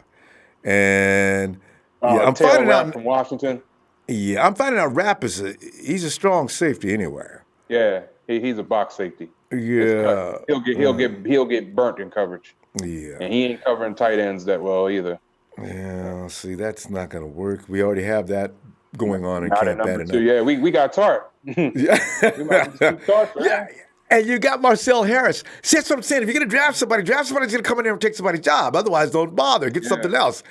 S1: and I'm
S2: Taylor
S1: finding
S2: Rapp
S1: out.
S2: from Washington.
S1: Yeah, I'm finding out Rap he's a strong safety anywhere.
S2: Yeah, he's a box safety.
S1: Yeah,
S2: He'll get burnt in coverage.
S1: yeah,
S2: And he ain't covering tight ends that well either.
S1: yeah. See, that's not going to work. We already have that going on in
S2: Not at
S1: Camp
S2: number
S1: Bannon.
S2: 2. Yeah, we got Tart.
S1: Yeah.
S2: We might just keep Tart for
S1: Yeah. And you got Marcel Harris. See, that's what I'm saying. If you're going to draft somebody who's going to come in there and take somebody's job. Otherwise, don't bother. Get something else.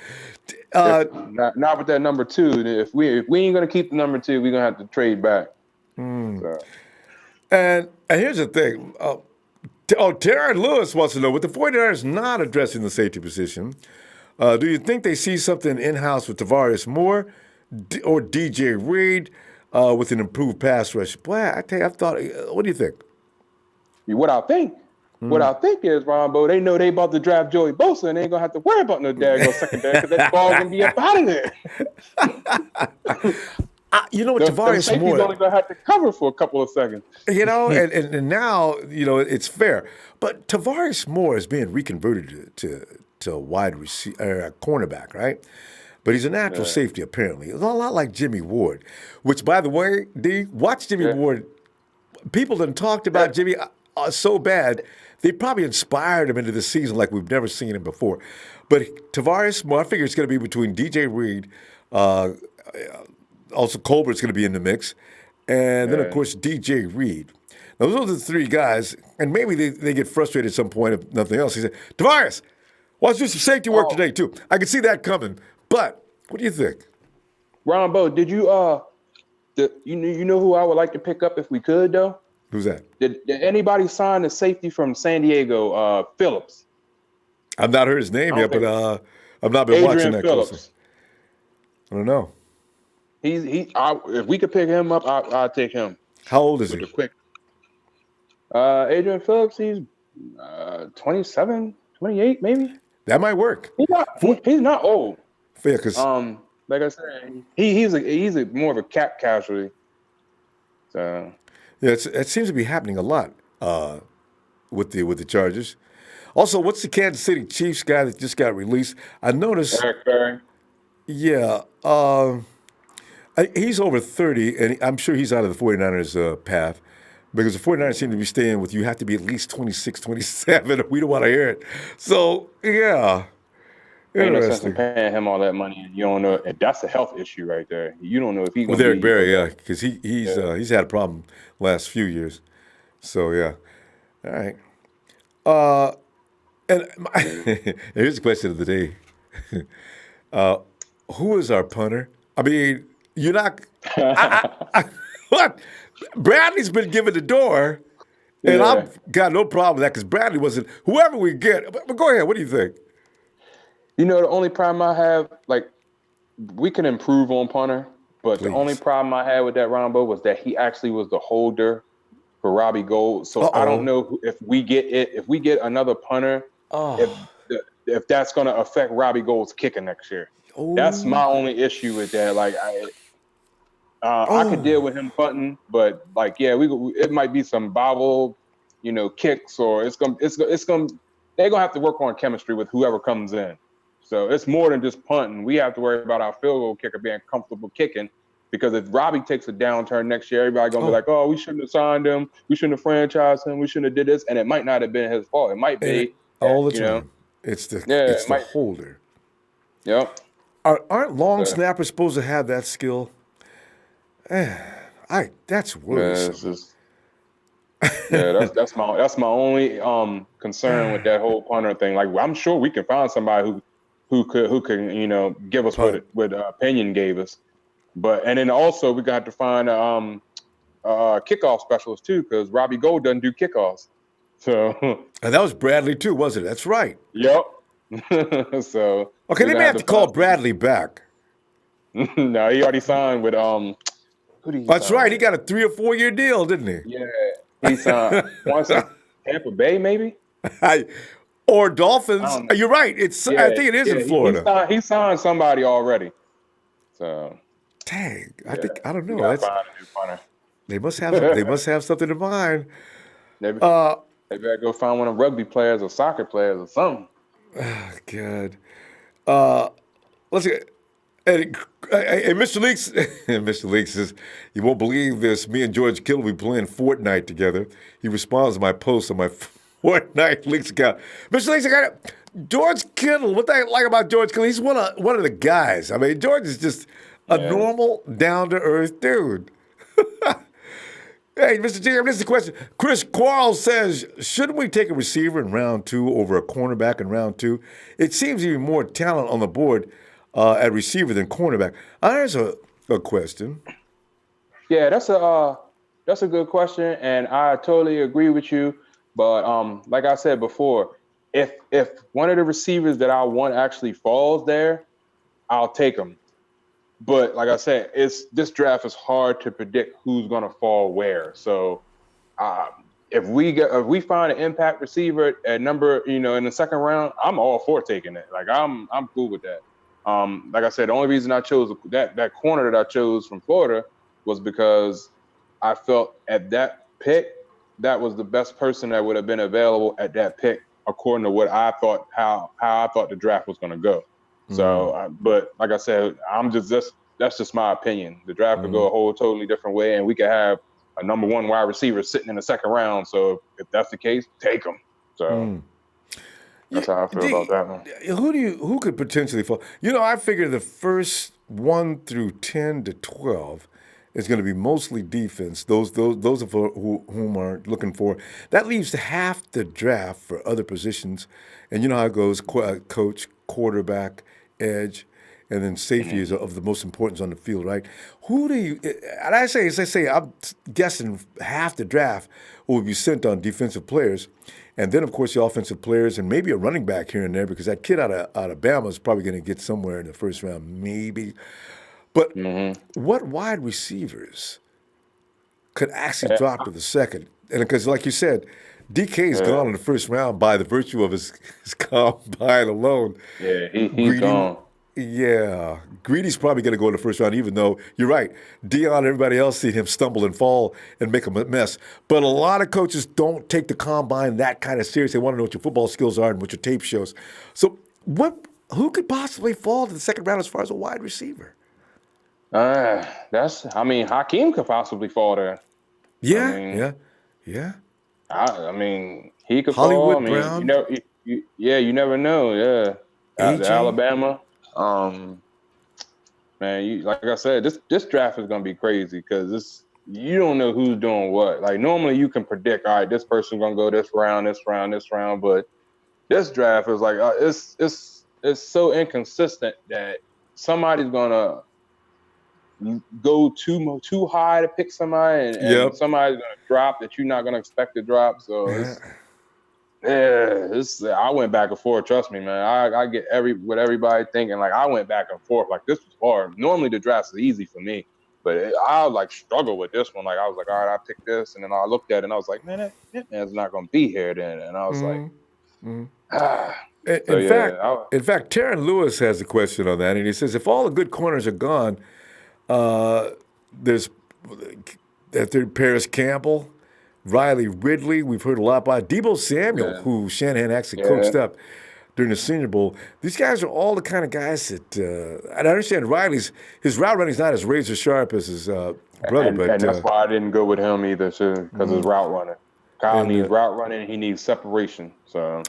S2: Not with that number 2. If we ain't gonna keep the number 2, we're gonna have to trade back. So.
S1: And here's the thing. Terry Lewis wants to know, with the 49ers not addressing the safety position, do you think they see something in-house with Tavares Moore or DJ Reed with an improved pass rush? Boy, I tell you, what do you think?
S2: What I think is, Ronbo, they know they about to draft Joey Bosa and they ain't gonna have to worry about no daggone secondary because that ball gonna be up out of there.
S1: You know what, Tavares Moore?
S2: He's only gonna have to cover for a couple of seconds.
S1: You know, and now it's fair, but Tavares Moore is being reconverted to wide receiver, cornerback, right? But he's a natural safety apparently. It's a lot like Jimmy Ward, which, by the way, D, watch Jimmy Ward. People done talked about Jimmy so bad, they probably inspired him into the season like we've never seen him before. But Tavares Moore, I figure it's going to be between DJ Reed, also Colbert's going to be in the mix, and then, of course, DJ Reed. Now, those are the 3 guys, and maybe they get frustrated at some point if nothing else. He said, Tavares, let's do some safety work today, too. I can see that coming. But what do you think?
S2: Ronbo, did you you know who I would like to pick up if we could, though?
S1: Who's that?
S2: Did anybody sign the safety from San Diego, Phillips?
S1: I've not heard his name yet, but I've not been watching that
S2: Phillips.
S1: closely. I don't know.
S2: If we could pick him up, I'll take him.
S1: How old is he?
S2: Quick. Adrian Phillips, he's 27, 28, maybe.
S1: That might work.
S2: He's not old.
S1: Yeah, because
S2: like I said, he's a more of a cap casualty. So
S1: yeah, it seems to be happening a lot with the Chargers. Also, what's the Kansas City Chiefs guy that just got released? I noticed.
S2: Eric Berry.
S1: Yeah, he's over 30, and I'm sure he's out of the 49ers path because the 49ers seem to be staying with you have to be at least 26, 27. We don't want to hear it. So, yeah.
S2: Ain't no sense in paying him all that money. You don't know. That's a health issue right there. You don't know if he's going to be.
S1: With Eric Berry, yeah, because he's had a problem last few years. So, yeah. All right. Here's the question of the day. Who is our punter? I mean, you're not. What? Bradley's been given the door, and I've got no problem with that because Bradley wasn't. Whoever we get, but go ahead. What do you think?
S2: You know, the only problem I have, like, we can improve on punter, but the only problem I had with that Ronbo was that he actually was the holder for Robbie Gould. So I don't know if we get another punter, if that's going to affect Robbie Gould's kicking next year. That's my only issue with that. Like, I could deal with him punting, but like, yeah, it might be some bobble, kicks, or they're gonna have to work on chemistry with whoever comes in. So it's more than just punting. We have to worry about our field goal kicker being comfortable kicking, because if Robbie takes a downturn next year, everybody gonna be like, "Oh, we shouldn't have signed him. We shouldn't have franchised him. We shouldn't have did this." And it might not have been his fault. It might be
S1: all the time. It's the holder.
S2: Yep.
S1: Aren't long snappers supposed to have that skill? That's worrisome.
S2: That's my only concern with that whole punter thing. Like, I'm sure we can find somebody who can give us what Opinion gave us, and then also we got to find a kickoff specialist too, because Robbie Gould doesn't do kickoffs. So
S1: and that was Bradley too, wasn't it? That's right.
S2: Yep. So
S1: Okay,
S2: we're
S1: they
S2: gonna
S1: may have to call
S2: find
S1: Bradley back.
S2: no, he already signed with who did he
S1: That's
S2: sign
S1: right. He
S2: with?
S1: got a 3 or 4 year deal, didn't he?
S2: Yeah, he signed once Tampa Bay, maybe.
S1: Or
S2: I
S1: Dolphins.
S2: don't know.
S1: You're right. It's. I
S2: Yeah,
S1: think it is in
S2: yeah, he
S1: Florida.
S2: signed. He signed somebody already. So
S1: Dang.
S2: yeah,
S1: I don't
S2: we
S1: know.
S2: gotta
S1: That's
S2: find a new punter.
S1: they must have some. They must have something in mind.
S2: maybe
S1: Uh,
S2: maybe I go find one of rugby players or soccer players or something.
S1: God. Let's get. And Mr. Leaks, Mr. Leaks says, "You won't believe this. Me and George Kittle will be playing Fortnite together." He responds to my post on my Fortnite Leaks account. Mr. Leaks, I got it. George Kittle. What I like about George Kittle? He's one of the guys. I mean, George is just a
S2: Yeah.
S1: normal, down to earth dude. Hey, Mr. Jam, this is the question. Chris Quarles says, shouldn't we take a receiver in round 2 over a cornerback in round 2? It seems even more talent on the board at receiver than cornerback. There's a question.
S2: Yeah, that's a good question, and I totally agree with you. But like I said before, if one of the receivers that I want actually falls there, I'll take him. But like I said, this draft is hard to predict who's gonna fall where. So um, if we find an impact receiver at number, in the second round, I'm all for taking it. Like I'm cool with that. Like I said, the only reason I chose that corner that I chose from Florida was because I felt at that pick that was the best person that would have been available at that pick according to what I thought how I thought the draft was going to go. So, but like I said, that's just my opinion. The draft could go a whole totally different way, and we could have a number 1 wide receiver sitting in the second round. So if that's the case, take him. So that's how I feel about that one.
S1: Who could potentially fall? I figure the first 1 through 10 to 12 is going to be mostly defense. Those of whom are looking for that leaves half the draft for other positions, and you know how it goes: coach, quarterback, edge, and then safety is of the most importance on the field, right? Who do you? And I say, I'm guessing half the draft will be sent on defensive players, and then of course the offensive players, and maybe a running back here and there because that kid out of Alabama is probably going to get somewhere in the first round, maybe. But what wide receivers could actually
S2: Yeah,
S1: drop to the second? And because, like you said, DK's
S2: yeah,
S1: gone in the first round by the virtue of his combine alone.
S2: yeah. He's
S1: Greedy,
S2: gone.
S1: yeah. Greedy's probably going to go in the first round, even though you're right. Dion and everybody else see him stumble and fall and make a mess. But a lot of coaches don't take the combine that kind of serious. They want to know what your football skills are and what your tape shows. So, who could possibly fall to the second round as far as a wide receiver?
S2: Hakeem could possibly fall there. I
S1: Yeah,
S2: mean,
S1: yeah, yeah.
S2: he could fall. I
S1: Hollywood
S2: mean,
S1: Brown,
S2: you never know. Yeah, the
S1: AJ.
S2: Alabama. Man, like I said, this draft is gonna be crazy because you don't know who's doing what. Like normally you can predict, all right, this person's gonna go this round, this round, this round, but this draft is like it's so inconsistent that somebody's gonna go too high to pick somebody, and
S1: Yep.
S2: somebody's gonna drop that you're not gonna expect to drop. So
S1: Yeah.
S2: I went back and forth. Trust me, man. I get what everybody thinking. Like I went back and forth. Like this was hard. Normally the drafts is easy for me, but I like struggle with this one. Like I was like, all right, I picked this, and then I looked at it and I was like, man, that man's not gonna be here then. And I was like, ah. So
S1: In
S2: yeah,
S1: fact, Taryn Lewis has a question on that, and he says if all the good corners are gone, there's that third Paris Campbell, Riley Ridley. We've heard a lot about Debo Samuel,
S2: yeah,
S1: who Shanahan actually
S2: yeah.
S1: coached up during the Senior Bowl. These guys are all the kind of guys that, and I understand his route running is not as razor sharp as his brother,
S2: And
S1: but
S2: that's why I didn't go with him either, too, because his route running. Kyle
S1: and
S2: needs route running. He needs separation. So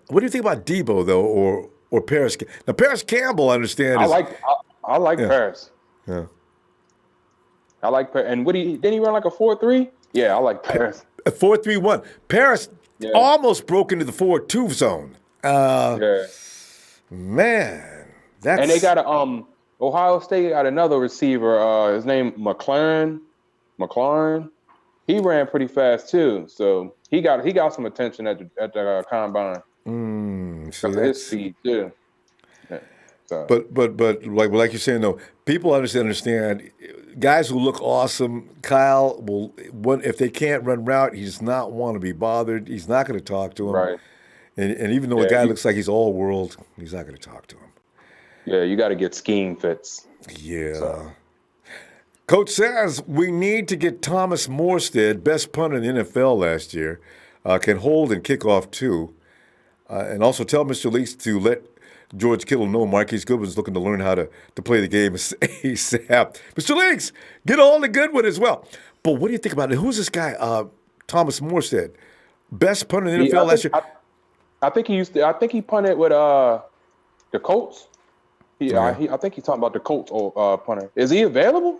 S1: what do you think about Debo though, or Paris? Now Paris Campbell, I understand is
S2: I like
S1: yeah,
S2: Paris.
S1: yeah.
S2: I like Paris. And didn't he run like a 4.3? Yeah, I like Paris.
S1: A 4-3-1. Paris
S2: Yeah,
S1: almost broke into the 4-2 zone.
S2: yeah.
S1: Man,
S2: And they
S1: that's
S2: got Ohio State got another receiver. His name McLaurin. He ran pretty fast too, so he got some attention at the combine.
S1: See,
S2: because of his speed too. Yeah. So
S1: but like you're saying though, people understand guys who look awesome. Kyle will if they can't run route, he does not want to be bothered. He's not going to talk to him.
S2: right,
S1: And even though a
S2: yeah,
S1: guy looks like he's all world, he's not going to talk to him.
S2: you got to get scheme fits. So
S1: Yeah. Coach says we need to get Thomas Morstead, best punter in the NFL last year, can hold and kick off too. And also tell Mr. Leaks to let George Kittle know Marquise Goodwin's looking to learn how to play the game ASAP. Mr. Leaks, get all the Goodwin as well. But what do you think about it? Who's this guy, Thomas Morstead? Best punter in the NFL last year?
S2: I think he used to. I think he punted with the Colts. I think he's talking about the Colts punter. Is he available?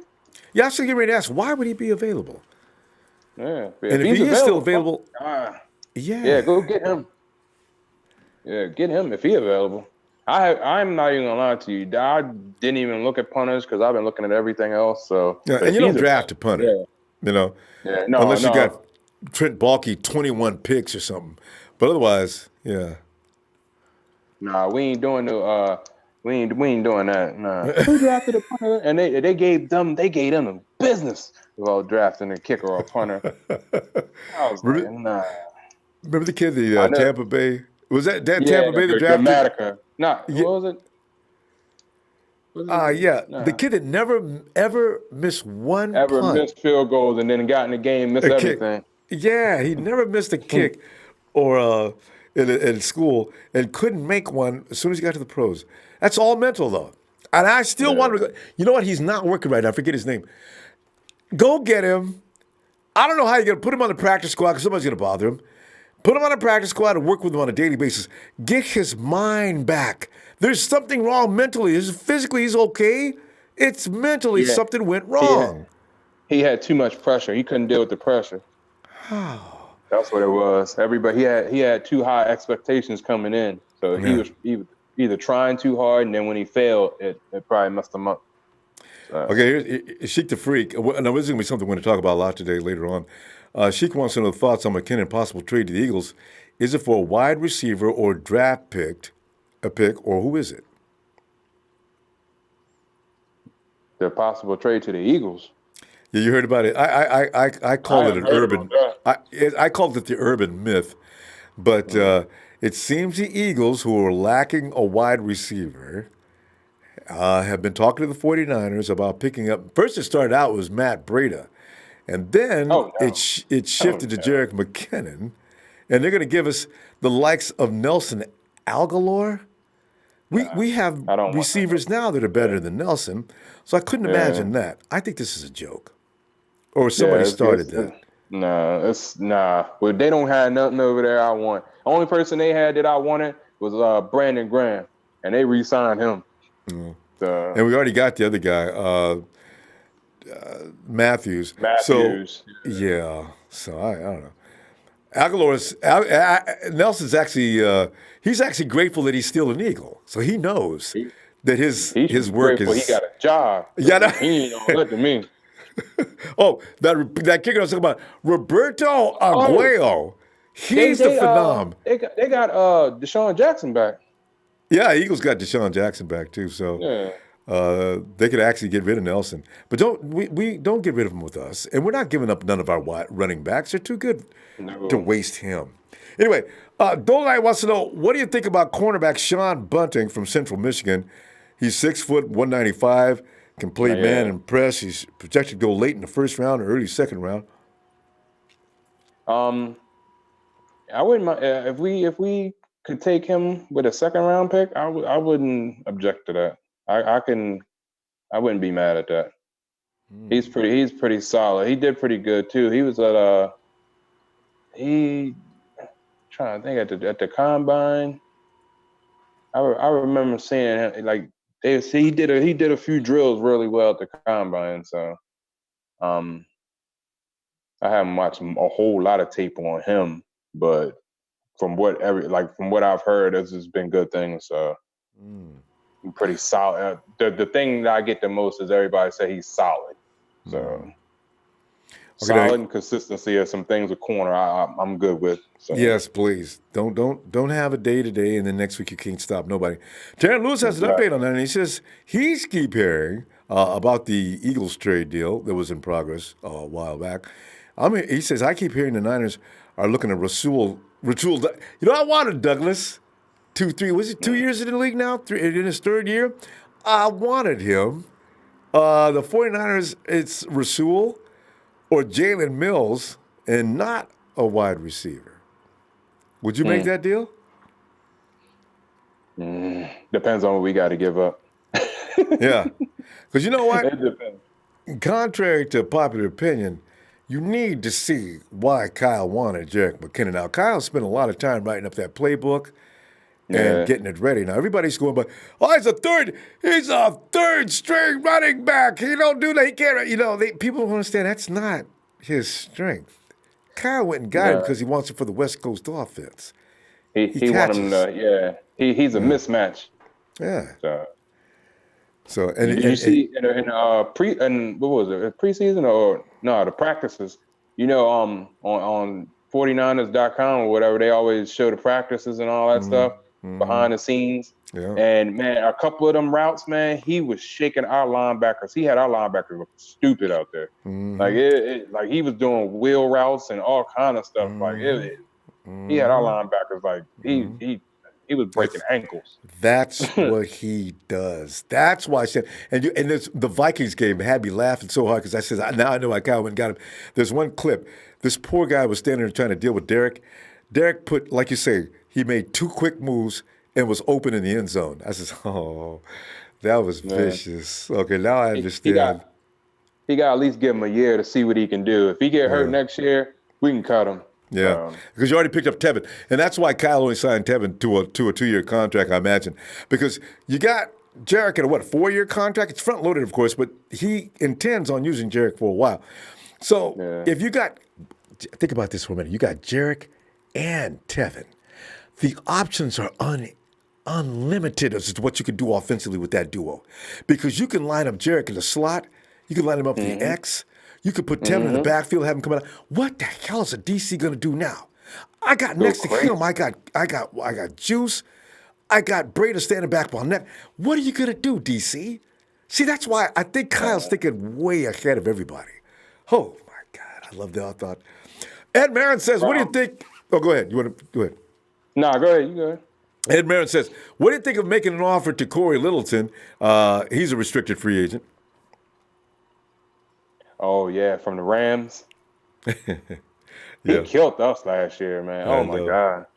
S1: Yeah, I was getting ready to ask, why would he be available?
S2: Yeah,
S1: And if he is still available,
S2: yeah, go get him. Yeah, get him if he's available. I'm not even gonna lie to you. I didn't even look at punters because I've been looking at everything else. So
S1: yeah, and you don't draft a punter, you know, unless you got Trent Baalke 21 picks or something. But otherwise, yeah.
S2: Nah, we ain't doing we ain't doing that. Nah. Who drafted a punter? And they gave them the business about drafting a kicker or a punter. I was like, nah.
S1: Remember the kid, the Tampa Bay? Was that Tampa Bay that drafted?
S2: Dramatica. Nah, what was it?
S1: The kid that never ever missed one punt.
S2: Missed field goals and then got in the game, missed everything.
S1: Yeah, he never missed a kick or in school and couldn't make one as soon as he got to the pros. That's all mental though. And I still want to go. You know what? He's not working right now. I forget his name. Go get him. I don't know how you're going to put him on the practice squad because somebody's going to bother him. Put him on a practice squad and work with him on a daily basis. Get his mind back. There's something wrong mentally. Physically, he's okay. It's mentally something went wrong.
S2: He had too much pressure. He couldn't deal with the pressure. That's what it was. Everybody he had too high expectations coming in. So he was either trying too hard, and then when he failed, it probably messed him up.
S1: Okay, here's Sheik the Freak. Now, this is going to be something we're going to talk about a lot today later on. Sheik wants to know the thoughts on McKinnon possible trade to the Eagles. Is it for a wide receiver or draft pick, or who is it?
S2: The possible trade to the Eagles.
S1: Yeah, you heard about it. I call it an urban. I called it the urban myth, but it seems the Eagles, who are lacking a wide receiver, have been talking to the 49ers about picking up. First, it started out was Matt Breida. And then it shifted to Jerick McKinnon, and they're going to give us the likes of Nelson Aguilar. We have receivers now that are better than Nelson, so I couldn't imagine that. I think this is a joke, or somebody started that.
S2: Nah. Well, they don't have nothing over there I want. The only person they had that I wanted was Brandon Graham, and they re-signed him.
S1: And we already got the other guy. Matthews. So I don't know. Aguilar's Nelson's actually he's actually grateful that he's still an Eagle, so he knows that his work is.
S2: He got a job.
S1: Yeah,
S2: he ain't gonna let to me.
S1: Oh, that kicker I was talking about, Roberto Aguayo. He's the phenom.
S2: They got Deshaun Jackson back.
S1: Yeah, Eagles got Deshaun Jackson back too, so they could actually get rid of Nelson. But we don't get rid of him with us, and we're not giving up none of our running backs. They're too good to waste him. Anyway, Dolai wants to know, what do you think about cornerback Sean Bunting from Central Michigan? He's 6 foot, 195, can play man and press. He's projected to go late in the first round or early second round.
S2: I wouldn't mind if we could take him with a second round pick. I wouldn't object to that. I wouldn't be mad at that. He's pretty solid. He did pretty good too. He was at trying to think at the combine. I remember seeing him, like he did a few drills really well at the combine. So I haven't watched a whole lot of tape on him, but from what I've heard, this has been good things. So pretty solid. The thing that I get the most is everybody say he's solid. So solid and consistency of some things with corner, I'm good with. So.
S1: Yes, please. Don't have a day today and then next week you can't stop nobody. Terran Lewis has an update on that, and he says he's keep hearing about the Eagles trade deal that was in progress a while back. He says I keep hearing the Niners are looking at Rasul. I wanted Douglas. 2 years in the league now? In his third year? I wanted him. The 49ers, it's Rasul or Jalen Mills and not a wide receiver. Would you make that deal?
S2: Depends on what we got to give up.
S1: Yeah. Because you know what?
S2: It depends.
S1: Contrary to popular opinion, you need to see why Kyle wanted Jerick McKinnon. Now, Kyle spent a lot of time writing up that playbook and getting it ready. Now, everybody's going, but, he's a third string running back. He don't do that. He can't, people don't understand that's not his strength. Kyle went and got him because he wants it for the West Coast offense.
S2: He wants him to, he's a mismatch.
S1: Yeah.
S2: So you see in what was it, preseason or no, the practices, on 49ers.com or whatever, they always show the practices and all that stuff behind the scenes.
S1: Yeah.
S2: And man, a couple of them routes, man, he was shaking our linebackers. He had our linebackers looking stupid out there. Like he was doing wheel routes and all kind of stuff. He had our linebackers like he was breaking ankles.
S1: That's what he does. That's why I said, the Vikings game had me laughing so hard because I said, now I know why Kyle went and got him. There's one clip. This poor guy was standing there trying to deal with Derek. Derek put, like you say, he made 2 quick moves and was open in the end zone. I said, that was vicious. Okay, now I understand.
S2: He got at least give him a year to see what he can do. If he get hurt next year, we can cut him.
S1: Yeah, because you already picked up Tevin. And that's why Kyle only signed Tevin to a 2-year contract, I imagine. Because you got Jerick at a 4-year contract? It's front-loaded, of course, but he intends on using Jerick for a while. So if you got – think about this for a minute. You got Jerick and Tevin. The options are unlimited as to what you can do offensively with that duo. Because you can line up Jerick in the slot. You can line him up in the X. You could put Tevin in the backfield, have him come out. What the hell is a DC going to do now? I got next to him. I got Juice. I got Brady standing back behind net. What are you going to do, DC? See, that's why I think Kyle's thinking way ahead of everybody. Oh my God, I love that thought. Ed Marin says, "What do you think?" Oh, go ahead. You want to go ahead?
S2: No, go ahead. You go ahead.
S1: Ed Marin says, "What do you think of making an offer to Corey Littleton? He's a restricted free agent."
S2: Oh, yeah, from the Rams. He killed us last year, man. Oh, my God.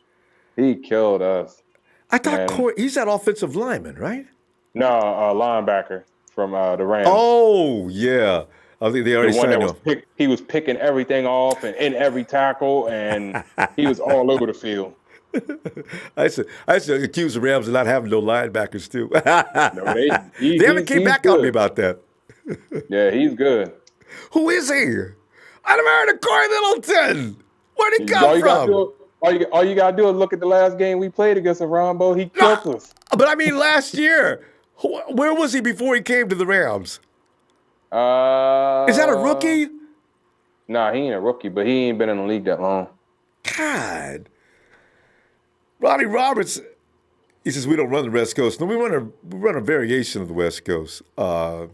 S2: He killed us.
S1: I thought Corey, he's that offensive lineman, right?
S2: No, linebacker from the Rams.
S1: Oh, yeah. I think they already signed him.
S2: He was picking everything off and in every tackle, and he was all over the field.
S1: I used to accuse the Rams of not having no linebackers, too.
S2: No,
S1: they haven't came back on me about that.
S2: Yeah, he's good.
S1: Who is he? I never heard of Corey Littleton. Where'd he come from?
S2: All you got to do is look at the last game we played against Ronbo. He killed us.
S1: But I mean last year. Where was he before he came to the Rams? Is that a rookie?
S2: Nah, he ain't a rookie, but he ain't been in the league that long.
S1: God. Ronnie Roberts, he says we don't run the West Coast. No, we run a variation of the West Coast. I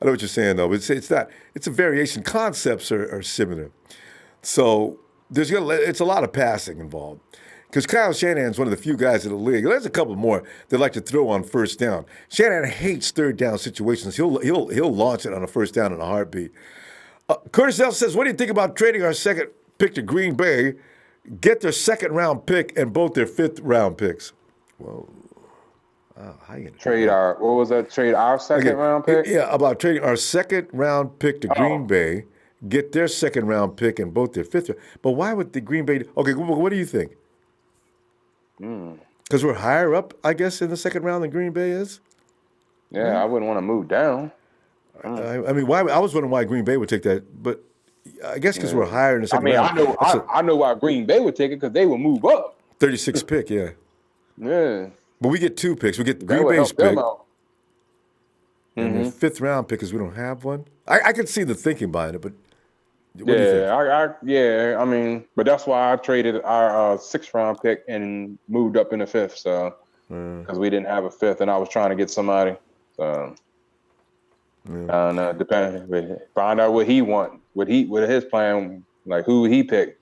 S1: know what you're saying, though. It's not. It's a variation. Concepts are similar. So it's a lot of passing involved. Because Kyle Shanahan's one of the few guys in the league. There's a couple more that like to throw on first down. Shanahan hates third down situations. He'll launch it on a first down in a heartbeat. Curtis L says, "What do you think about trading our second pick to Green Bay, get their second round pick and both their 5th round picks?" Whoa. How you
S2: trade our second round pick?
S1: Yeah, about trading our second round pick to Green Bay, get their second round pick and both their 5th. But why would the Green Bay? Okay, what do you think? Because we're higher up, I guess, in the second round than Green Bay is.
S2: Yeah, I wouldn't want to move down.
S1: I mean, why? I was wondering why Green Bay would take that, but I guess because we're higher in the second round.
S2: I know why Green Bay would take it because they would move up.
S1: 36th pick, yeah.
S2: Yeah.
S1: But we get 2 picks. We get Green Bay's pick. And the fifth round pick is we don't have one. I can see the thinking behind it, but what do you think?
S2: I mean, but that's why I traded our sixth round pick and moved up in the fifth. So because we didn't have a fifth, and I was trying to get somebody. So I don't know. Find out what he want, what his plan, like who he picked.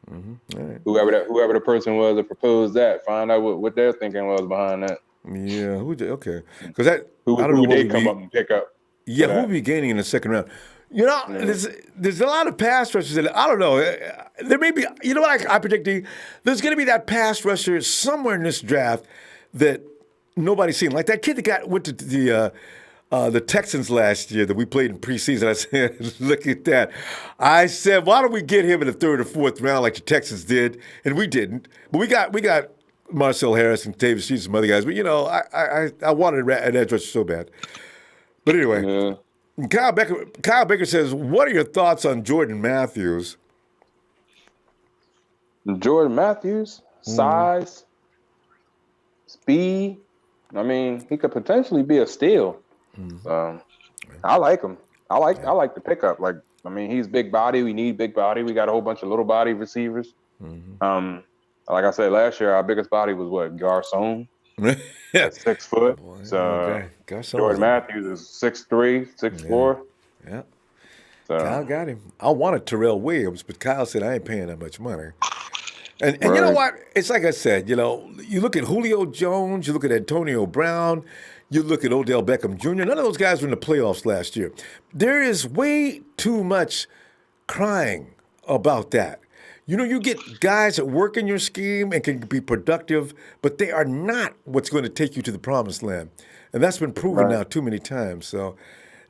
S1: Right.
S2: Whoever the person was that proposed that, find out what their thinking was behind that.
S1: Yeah, okay. Because I
S2: Who
S1: don't know
S2: would
S1: what
S2: they
S1: would
S2: come
S1: be.
S2: up and pick up?
S1: Yeah, who would be gaining in the second round? You know, there's a lot of pass rushers. I don't know. There may be. You know what I predicting? There's going to be that pass rusher somewhere in this draft that nobody's seen. Like that kid that went to the Texans last year that we played in preseason. I said, look at that. I said, why don't we get him in the third or fourth round like the Texans did? And we didn't. But we got Marcel Harris and David Sheets and some other guys. But, you know, I wanted an edge rusher so bad. But anyway, Kyle Baker says, what are your thoughts on Jordan Matthews?
S2: Jordan Matthews, size, speed. I mean, he could potentially be a steal. I like him. I like the pickup. Like, I mean, he's big body. We need big body. We got a whole bunch of little body receivers. Like I said last year, our biggest body was what, Garcon? 6 foot. So Jordan Matthews is 6'3", 6'4".
S1: Yeah.
S2: So
S1: Kyle got him. I wanted Terrell Williams, but Kyle said I ain't paying that much money. And you know what? It's like I said, you know, you look at Julio Jones, you look at Antonio Brown, you look at Odell Beckham Jr. None of those guys were in the playoffs last year. There is way too much crying about that. You know, you get guys that work in your scheme and can be productive, but they are not what's going to take you to the promised land. And that's been proven now too many times. So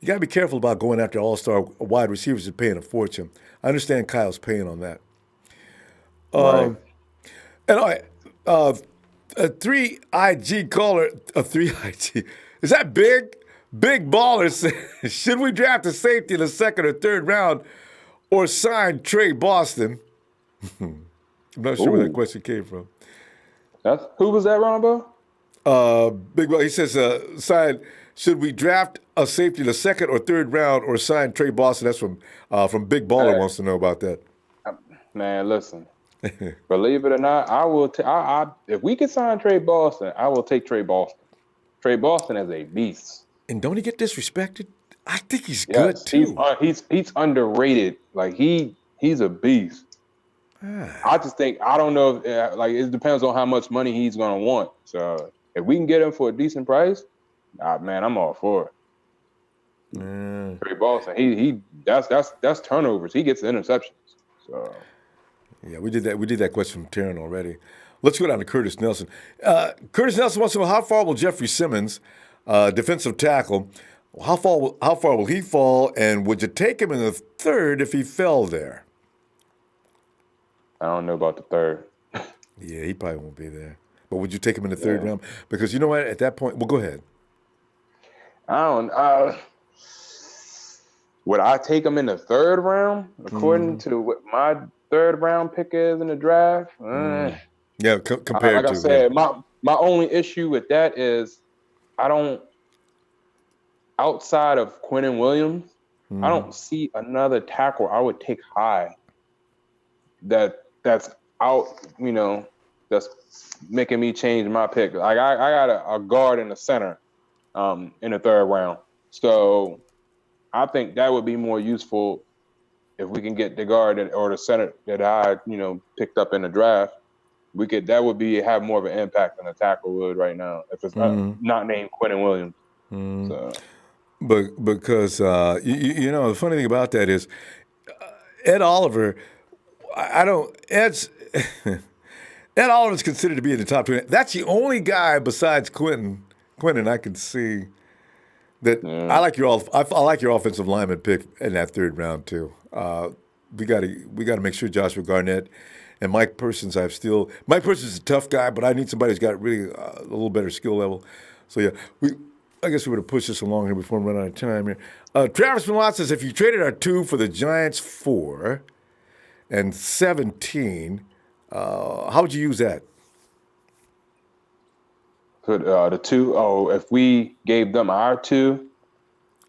S1: you got to be careful about going after all-star wide receivers and paying a fortune. I understand Kyle's paying on that. And all right, a 3IG caller, a 3IG. Is that big? Big baller says, should we draft a safety in the second or third round or sign Trey Boston? I'm not sure where that question came from.
S2: Who was that, Ronbo?
S1: Big baller. He says, should we draft a safety in the second or third round or sign Trey Boston? That's from Big Baller wants to know about that.
S2: Man, listen. Believe it or not, I will. If we could sign Trey Boston, I will take Trey Boston. Trey Boston is a beast.
S1: And don't he get disrespected? I think he's good too.
S2: He's underrated. Like he's a beast. I just think I don't know if like it depends on how much money he's gonna want. So if we can get him for a decent price, man, I'm all for it. Trey Boston, he that's turnovers. He gets the interceptions. So.
S1: Yeah, we did that. We did that question from Taryn already. Let's go down to Curtis Nelson. Curtis Nelson wants to know how far will Jeffrey Simmons, defensive tackle, how far will he fall, and would you take him in the third if he fell there?
S2: I don't know about the third.
S1: Yeah, he probably won't be there. But would you take him in the third round? Because you know what? At that point, well, go ahead.
S2: I don't. Would I take him in the third round according to what my third round pick is in the draft?
S1: Yeah, compared
S2: like I said, my only issue with that is I don't. Outside of Quinnen Williams, I don't see another tackle I would take high. That's out. You know, that's making me change my pick. Like I got a guard in the center, in the third round. So I think that would be more useful if we can get the guard or the center that I, picked up in the draft. That would have more of an impact than a tackle would right now if it's not named Quinnen Williams. So.
S1: But because the funny thing about that is Ed Oliver, Ed Oliver's considered to be in the top 20. That's the only guy besides Quentin I can see that I like your offensive lineman pick in that third round too. We got to make sure Joshua Garnett and Mike Persons. Mike Persons is a tough guy, but I need somebody who's got really a little better skill level. So yeah, I guess we would have pushed this along here before we run out of time here. Travis Milot says, if you traded our 2 for the Giants 4 and 17, how would you use that?
S2: The 2? Oh, if we gave them our 2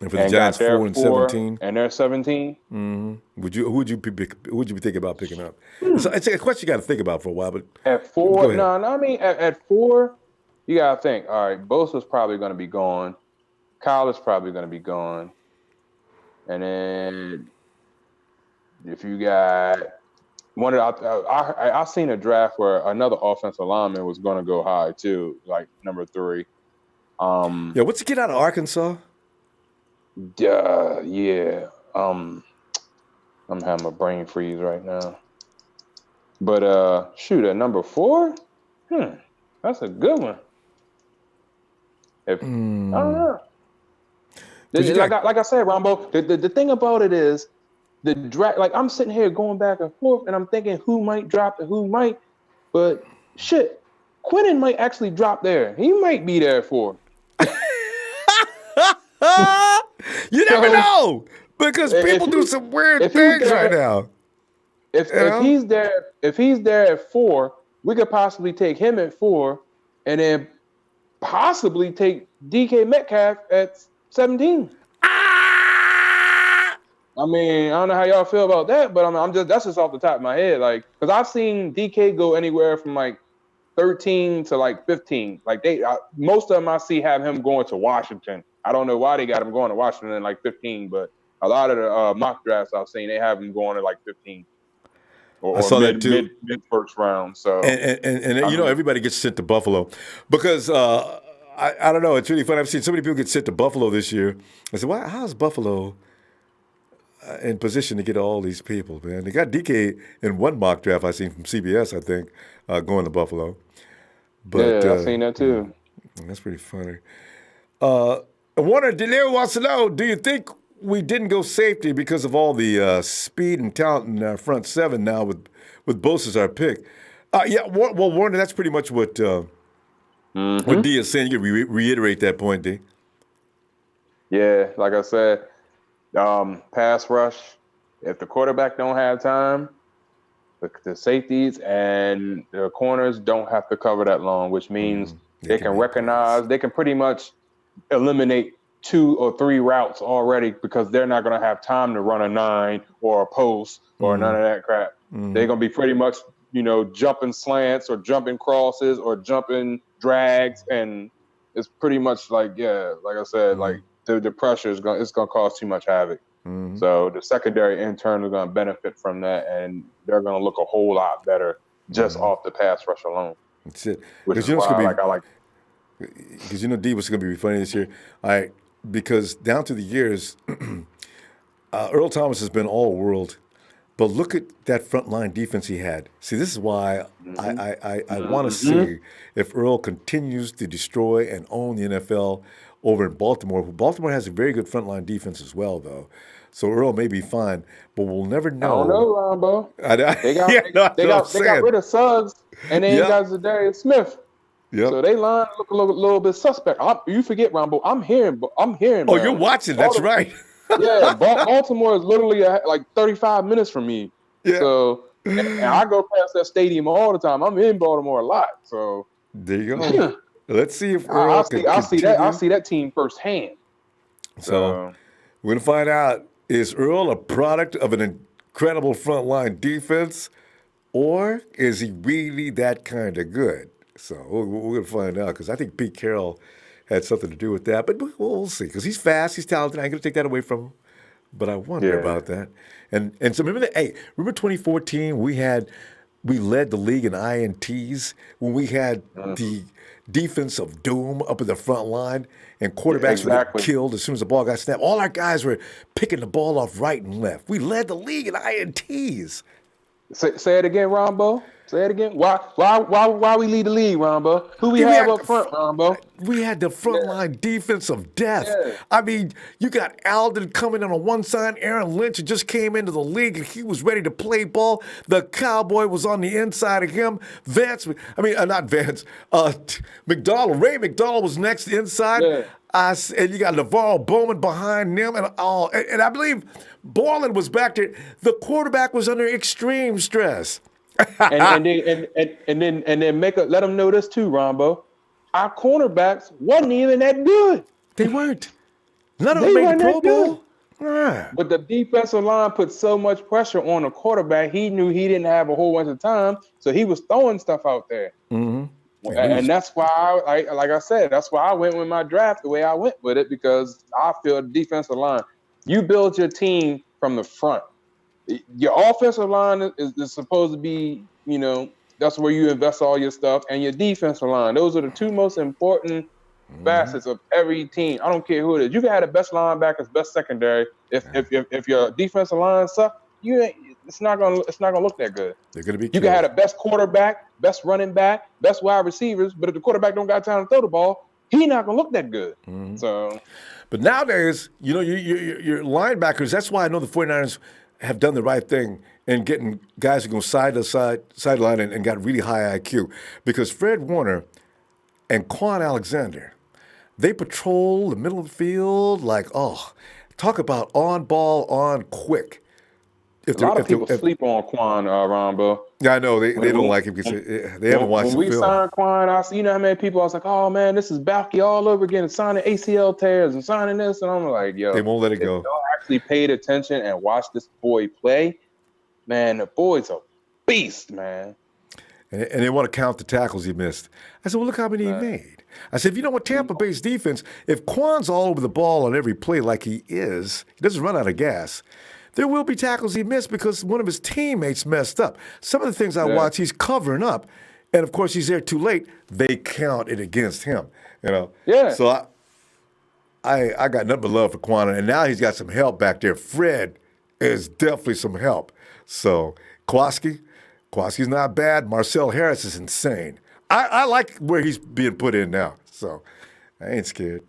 S1: And for the Giants,
S2: got their
S1: 4 and
S2: 4
S1: 17.
S2: and they're 17.
S1: Who would you be thinking about picking up? It's a question you got to think about for a while. But
S2: At
S1: go
S2: 4,
S1: ahead.
S2: I mean, at 4, you got to think, all right, Bosa's probably going to be gone. Kyle is probably going to be gone. And then if you got one of I seen a draft where another offensive lineman was going to go high too, like number 3.
S1: Yeah, what's the kid out of Arkansas?
S2: Yeah. I'm having a brain freeze right now. But shoot, at number 4, that's a good one. I don't know. Like I said, Ronbo, the thing about it is the draft. Like I'm sitting here going back and forth, and I'm thinking who might drop and who might. But shit, Quinnen might actually drop there. He might be there for.
S1: You never know, because people do some weird things right now.
S2: If he's there at 4, we could possibly take him at 4, and then possibly take DK Metcalf at 17. I mean, I don't know how y'all feel about that, but that's just off the top of my head, like, because I've seen DK go anywhere from like 13 to like 15. Like most of them I see have him going to Washington. I don't know why they got him going to Washington in like 15, but a lot of the mock drafts I've seen, they have him going to like 15. Or
S1: I saw that too.
S2: Mid first round. So
S1: and you know, everybody gets sent to Buffalo because I don't know. It's really fun. I've seen so many people get sent to Buffalo this year. I said, "Why? How's Buffalo in position to get all these people, man?" They got DK in one mock draft I seen from CBS, I think, going to Buffalo. But
S2: yeah, I've seen that too.
S1: That's pretty funny. Warner DeLeo wants to know: do you think we didn't go safety because of all the speed and talent in our front 7 now with Bosa as our pick? Yeah, well, Warner, that's pretty much what D is saying. You can reiterate that point, D.
S2: Yeah, like I said, pass rush. If the quarterback don't have time, the safeties and the corners don't have to cover that long, which means they can recognize. They can pretty much eliminate 2 or 3 routes already because they're not going to have time to run a 9 or a post or none of that crap. They're going to be pretty much, jumping slants or jumping crosses or jumping drags. And it's pretty much like, like I said, like the pressure is going to cause too much havoc. So the secondary intern is going to benefit from that, and they're going to look a whole lot better just off the pass rush alone.
S1: That's it.
S2: Which is why I like.
S1: Because D was going to be funny this year. Because down through the years, Earl Thomas has been all world, but look at that front line defense he had. See, this is why I want to see if Earl continues to destroy and own the NFL over in Baltimore. Baltimore has a very good front line defense as well, though. So Earl may be fine, but we'll never know.
S2: I don't know, Ronbo. They got rid of Suggs, and then you got Zadarius Smith.
S1: Yep.
S2: So they line look a little bit suspect. You forget, Ronbo. I'm hearing.
S1: Oh, you're watching. That's right.
S2: Yeah, Baltimore is literally like 35 minutes from me. Yeah. So and I go past that stadium all the time. I'm in Baltimore a lot. So
S1: there you go. Let's see if Earl
S2: I see that team firsthand.
S1: So we're gonna find out: is Earl a product of an incredible frontline defense, or is he really that kind of good? So we're going to find out, because I think Pete Carroll had something to do with that. But we'll see, because he's fast, he's talented. I ain't going to take that away from him. But I wonder about that. And so remember 2014, we led the league in INTs when we had the defense of doom up at the front line, and quarterbacks were getting killed as soon as the ball got snapped. All our guys were picking the ball off right and left. We led the league in INTs.
S2: Say it again, Ronbo. Say it again. Why we lead the league, Ronbo? Who we have up front, Ronbo?
S1: We had the frontline defense of death. Yeah. I mean, you got Alden coming on one side. Aaron Lynch just came into the league and he was ready to play ball. The Cowboy was on the inside of him. Ray McDonald was next inside. Yeah. And you got LeVar Bowman behind them, and I believe Borland was back there. The quarterback was under extreme stress.
S2: and then let them know this too, Ronbo. Our cornerbacks wasn't even that good.
S1: They weren't. None of
S2: They
S1: them made the
S2: weren't
S1: Pro
S2: that good.
S1: Bowl. Yeah.
S2: But the defensive line put so much pressure on the quarterback. He knew he didn't have a whole bunch of time, so he was throwing stuff out there.
S1: Mm-hmm.
S2: And that's why, like I said, that's why I went with my draft the way I went with it, because I feel the defensive line. You build your team from the front. Your offensive line is supposed to be, that's where you invest all your stuff, and your defensive line. Those are the two most important facets of every team. I don't care who it is. You can have the best linebackers, best secondary. If your defensive line sucks, it's not gonna look that good.
S1: They're gonna be
S2: You
S1: killed.
S2: can have the best quarterback, best running back, best wide receivers, but if the quarterback don't got time to throw the ball, he not gonna look that good. So,
S1: But nowadays, your linebackers, that's why I know the 49ers have done the right thing in getting guys who go sideline and got really high IQ. Because Fred Warner and Quan Alexander, they patrol the middle of the field like, talk about on ball, on quick.
S2: a lot of people sleep on Quan, Ronbo.
S1: Yeah, I know they don't like him because they haven't watched the
S2: When we
S1: film.
S2: signed Quan, you know how many people I was like, oh man, this is Balky all over again, signing ACL tears and signing this, and I'm like, yo,
S1: They won't let it go.
S2: If y'all actually paid attention and watched this boy play, man, the boy's a beast, man.
S1: And they want to count the tackles he missed. I said, well, look how many he made. I said, you know what, Tampa Bay's defense, if Quan's all over the ball on every play like he is, he doesn't run out of gas, there will be tackles he missed because one of his teammates messed up. Some of the things I watch, he's covering up. And, of course, he's there too late. They count it against him,
S2: Yeah.
S1: So I got nothing but love for Quan. And now he's got some help back there. Fred is definitely some help. So Kowalski's not bad. Marcel Harris is insane. I like where he's being put in now. So I ain't scared.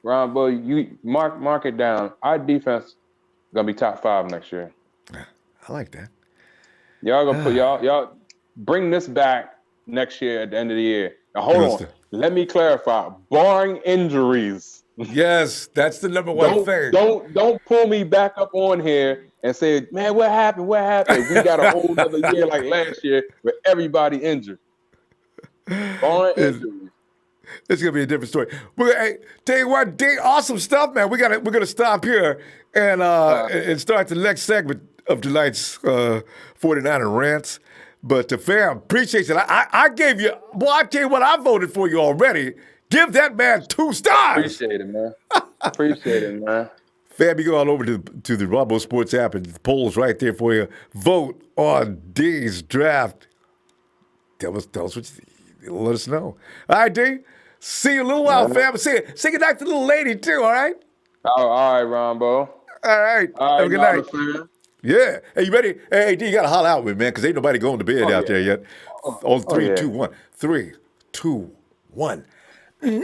S2: Ronbo, you mark it down. Our defense gonna be top 5 next year.
S1: I like that.
S2: Y'all gonna put y'all bring this back next year at the end of the year. Now hold on. Let me clarify. Barring injuries.
S1: Yes, that's the number one thing.
S2: Don't pull me back up on here and say, man, what happened? What happened? We got a whole other year like last year with everybody injured. Barring injuries.
S1: It's gonna be a different story. Hey, tell you what, Dave, awesome stuff, man. We're gonna stop here and start the next segment of tonight's 49er rants. But fam, appreciate it. I gave you, I tell you what, I voted for you already. Give that man 2 stars.
S2: Appreciate it, man. Appreciate it, man.
S1: Fam, you go all over to the Ronbo Sports app and the poll's right there for you. Vote on D's draft. Tell us what you think. Let us know. All right, D. See you in a little while, fam. Say goodnight to the little lady, too, all right?
S2: All right, Ronbo.
S1: All right.
S2: All right,
S1: have a good night.
S2: fam.
S1: Yeah. Hey, you ready? Hey, D, you got to holler out with me, man, because ain't nobody going to bed out there yet. On 3, 2, 1. 3, 2, 1. Niners!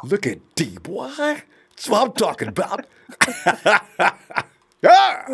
S1: Look at D, boy. That's what I'm talking about. Ah!